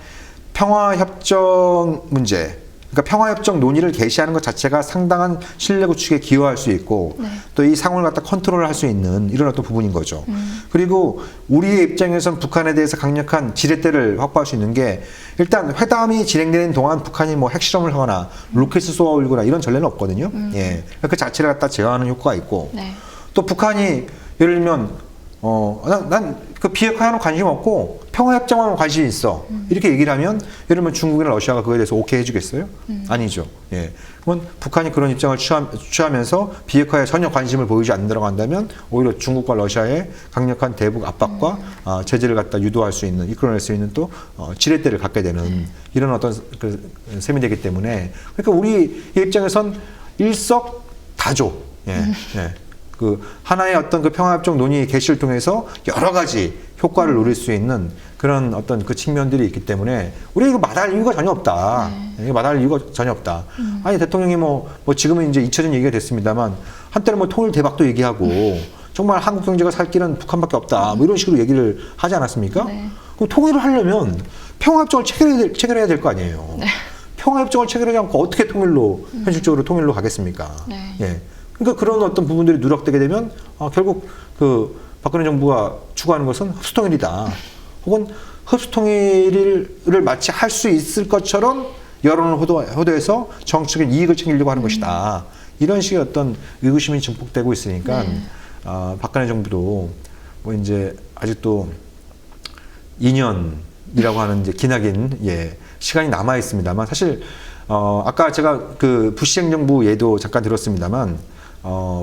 평화협정 문제. 그러니까 평화협정 논의를 개시하는 것 자체가 상당한 신뢰 구축에 기여할 수 있고 네. 또 이 상황을 갖다 컨트롤할 수 있는 이런 어떤 부분인 거죠. 그리고 우리의 입장에선 북한에 대해서 강력한 지렛대를 확보할 수 있는 게 일단 회담이 진행되는 동안 북한이 뭐 핵실험을 하거나 로켓을 쏘아 올리거나 이런 전례는 없거든요. 예, 그 자체를 갖다 제어하는 효과가 있고 네. 또 북한이 예를 들면 난 그 비핵화에는 관심 없고 평화협정에만 관심이 있어. 이렇게 얘기를 하면 예를 들면 중국이나 러시아가 그거에 대해서 오케이 해주겠어요? 아니죠. 예. 그러면 북한이 그런 입장을 취하면서 비핵화에 전혀 관심을 보이지 않는다고 한다면 오히려 중국과 러시아의 강력한 대북 압박과 제재를 갖다 유도할 수 있는, 이끌어낼 수 있는 또 지렛대를 갖게 되는 이런 어떤 그 셈이 되기 때문에 그러니까 우리 입장에선 일석다조. 예. 예. 그 하나의 어떤 그 평화협정 논의 개시를 통해서 여러 가지 효과를 누릴 수 있는 그런 어떤 그 측면들이 있기 때문에 우리가 이거 마다할 이유가 전혀 없다. 이거 마다할 이유가 전혀 없다. 아니 대통령이 뭐 지금은 이제 잊혀진 얘기가 됐습니다만 한때는 뭐 통일 대박도 얘기하고 정말 한국 경제가 살 길은 북한밖에 없다. 뭐 이런 식으로 얘기를 하지 않았습니까? 네. 그럼 통일을 하려면 평화협정을 체결해야 될 거 아니에요. 네. 평화협정을 체결하지 않고 어떻게 통일로 현실적으로 통일로 가겠습니까? 네. 예. 그러니까 그런 어떤 부분들이 누락되게 되면 결국 그 박근혜 정부가 추구하는 것은 흡수통일이다. 혹은 흡수통일을 마치 할 수 있을 것처럼 여론을 호도해서 정치적인 이익을 챙기려고 하는 것이다. 이런 식의 어떤 의구심이 증폭되고 있으니까 네. 박근혜 정부도 뭐 이제 아직도 2년이라고 하는 이제 기나긴 시간이 남아 있습니다만 사실 아까 제가 그 부시 행정부 예도 잠깐 들었습니다만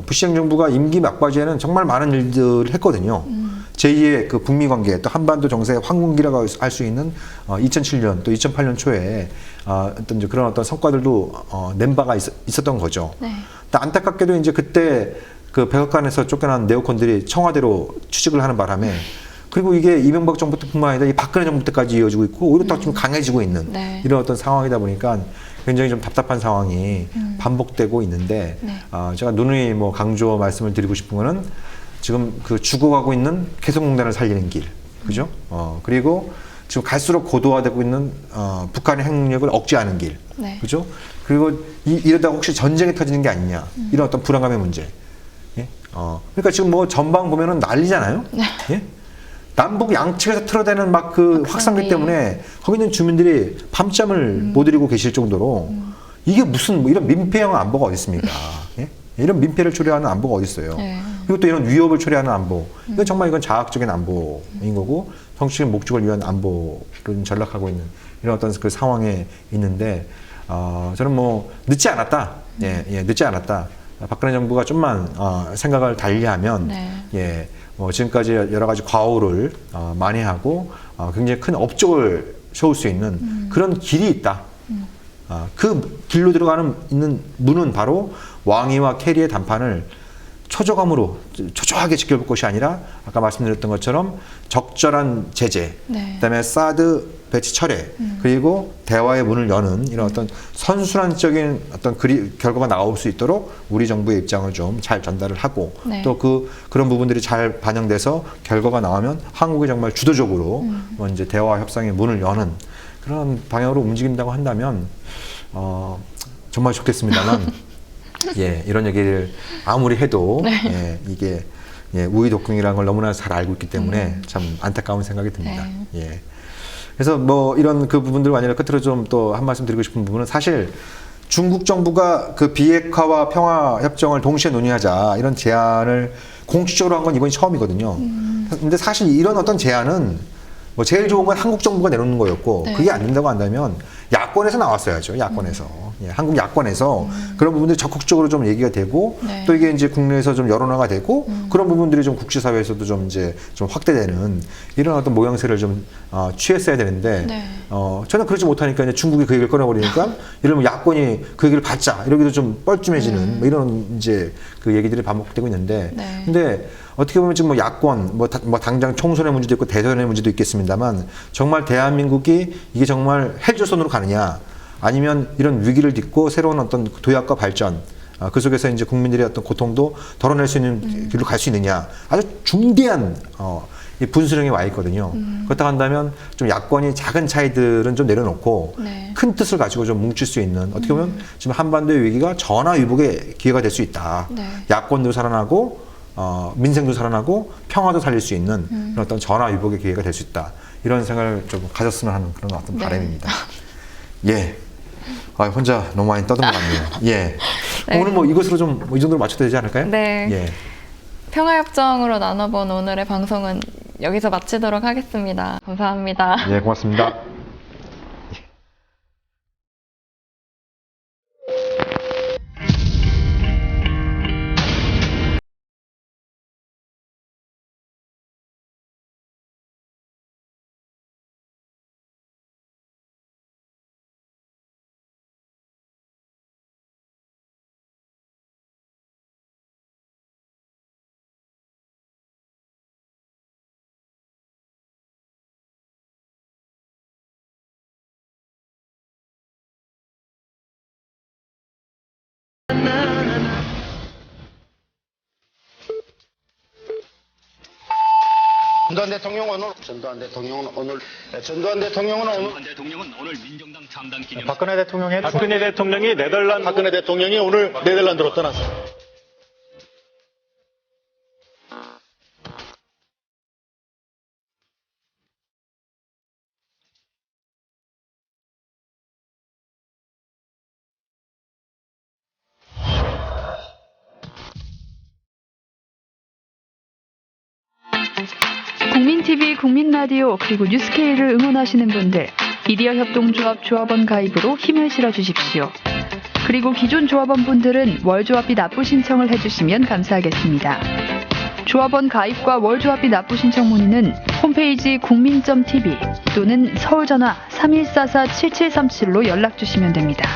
부시 행정부가 임기 막바지에는 정말 많은 일들을 했거든요. 제2의 그 북미 관계, 또 한반도 정세의 황금기라고 할 수 있는 2007년 또 2008년 초에 어떤 이제 그런 어떤 성과들도 낸 바가 있었던 거죠. 네. 안타깝게도 이제 그때 그 백악관에서 쫓겨난 네오콘들이 청와대로 취직을 하는 바람에 그리고 이게 이명박 정부 때뿐만 아니라 이 박근혜 정부 때까지 이어지고 있고 오히려 더 좀 강해지고 있는 네. 이런 어떤 상황이다 보니까 굉장히 좀 답답한 상황이 반복되고 있는데 네. 제가 누누이 뭐 강조 말씀을 드리고 싶은 거는 지금 그 죽어가고 있는 개성공단을 살리는 길, 그죠? 그리고 지금 갈수록 고도화되고 있는 북한의 핵 능력을 억제하는 길, 네. 그죠? 그리고 이러다가 혹시 전쟁이 터지는 게 아니냐 이런 어떤 불안감의 문제. 예? 그러니까 지금 뭐 전방 보면은 난리잖아요. 네. 예? 남북 양측에서 틀어대는 막 그 확산기 때문에 거기 있는 주민들이 밤잠을 못 이루고 계실 정도로 이게 무슨 뭐 이런 민폐형 안보가 어디 있습니까? 예? 이런 민폐를 초래하는 안보가 어디 있어요? 네. 그리고 또 이런 위협을 초래하는 안보. 이건 정말 이건 자학적인 안보인 거고 정치적인 목적을 위한 안보를 전락하고 있는 이런 어떤 그 상황에 있는데 저는 뭐 늦지 않았다. 늦지 않았다. 박근혜 정부가 좀만 생각을 달리하면 네. 뭐 지금까지 여러 가지 과오를 많이 하고 굉장히 큰 업적을 세울 수 있는 그런 길이 있다. 그 길로 들어가는 있는 문은 바로 왕이와 캐리의談判을 초조하게 지켜볼 것이 아니라 아까 말씀드렸던 것처럼 적절한 제재, 네. 그다음에 사드 배치 철회, 그리고 대화의 문을 여는 이런 어떤 선순환적인 어떤 결과가 나올 수 있도록 우리 정부의 입장을 좀 잘 전달을 하고 네. 또 그런 부분들이 잘 반영돼서 결과가 나오면 한국이 정말 주도적으로 뭐 이제 대화 협상의 문을 여는 그런 방향으로 움직인다고 한다면 정말 좋겠습니다만 이런 얘기를 아무리 해도 이게 우이독궁이라는 걸 너무나 잘 알고 있기 때문에 참 안타까운 생각이 듭니다. 네. 그래서 뭐 이런 그 부분들 아니라 끝으로 좀 또 한 말씀 드리고 싶은 부분은 사실 중국 정부가 그 비핵화와 평화 협정을 동시에 논의하자 이런 제안을 공식적으로 한 건 이번이 처음이거든요. 근데 사실 이런 어떤 제안은 뭐 제일 좋은 건 한국 정부가 내놓는 거였고 네. 그게 안 된다고 한다면 야권에서 나왔어야죠. 야권에서. 예, 한국 야권에서 그런 부분들이 적극적으로 좀 얘기가 되고 네. 또 이게 이제 국내에서 좀 여론화가 되고 그런 부분들이 좀 국제사회에서도 좀 이제 좀 확대되는 이런 어떤 모양새를 좀 취했어야 되는데 네. 저는 그러지 못하니까 이제 중국이 그 얘기를 꺼내버리니까 이러면 야권이 그 얘기를 받자 이러기도 좀 뻘쭘해지는 뭐 이런 이제 그 얘기들이 반복되고 있는데 네. 근데 어떻게 보면 지금 뭐 야권 뭐 당장 총선의 문제도 있고 대선의 문제도 있겠습니다만 정말 대한민국이 이게 정말 헬조선으로 가느냐 아니면 이런 위기를 딛고 새로운 어떤 도약과 발전 그 속에서 이제 국민들의 어떤 고통도 덜어낼 수 있는 길로 갈 수 있느냐 아주 중대한 이 분수령에 와 있거든요. 그렇다고 한다면 좀 야권이 작은 차이들은 좀 내려놓고 네. 큰 뜻을 가지고 좀 뭉칠 수 있는 어떻게 보면 지금 한반도의 위기가 전화위복의 기회가 될 수 있다. 네. 야권도 살아나고 민생도 살아나고 평화도 살릴 수 있는 그런 어떤 전화위복의 기회가 될 수 있다. 이런 생각을 좀 가졌으면 하는 그런 어떤 네. 바람입니다. 예. 혼자 너무 많이 떠든 것 같네요. 예. 네. 오늘 뭐 이것으로 좀 이 정도로 맞춰도 되지 않을까요? 네. 예. 평화협정으로 나눠본 오늘의 방송은 여기서 마치도록 하겠습니다. 감사합니다. 예, 고맙습니다. 전두환 대통령은 오늘 민정당 창당 기념 박근혜 대통령이 박근혜 대통령이 오늘 네덜란드로 떠났습니다. 국민TV, 국민라디오 그리고 뉴스케이를 응원하시는 분들 미디어 협동조합 조합원 가입으로 힘을 실어주십시오. 그리고 기존 조합원 분들은 월조합비 납부 신청을 해주시면 감사하겠습니다. 조합원 가입과 월조합비 납부 신청 문의는 홈페이지 국민.tv 또는 서울전화 3144-7737로 연락주시면 됩니다.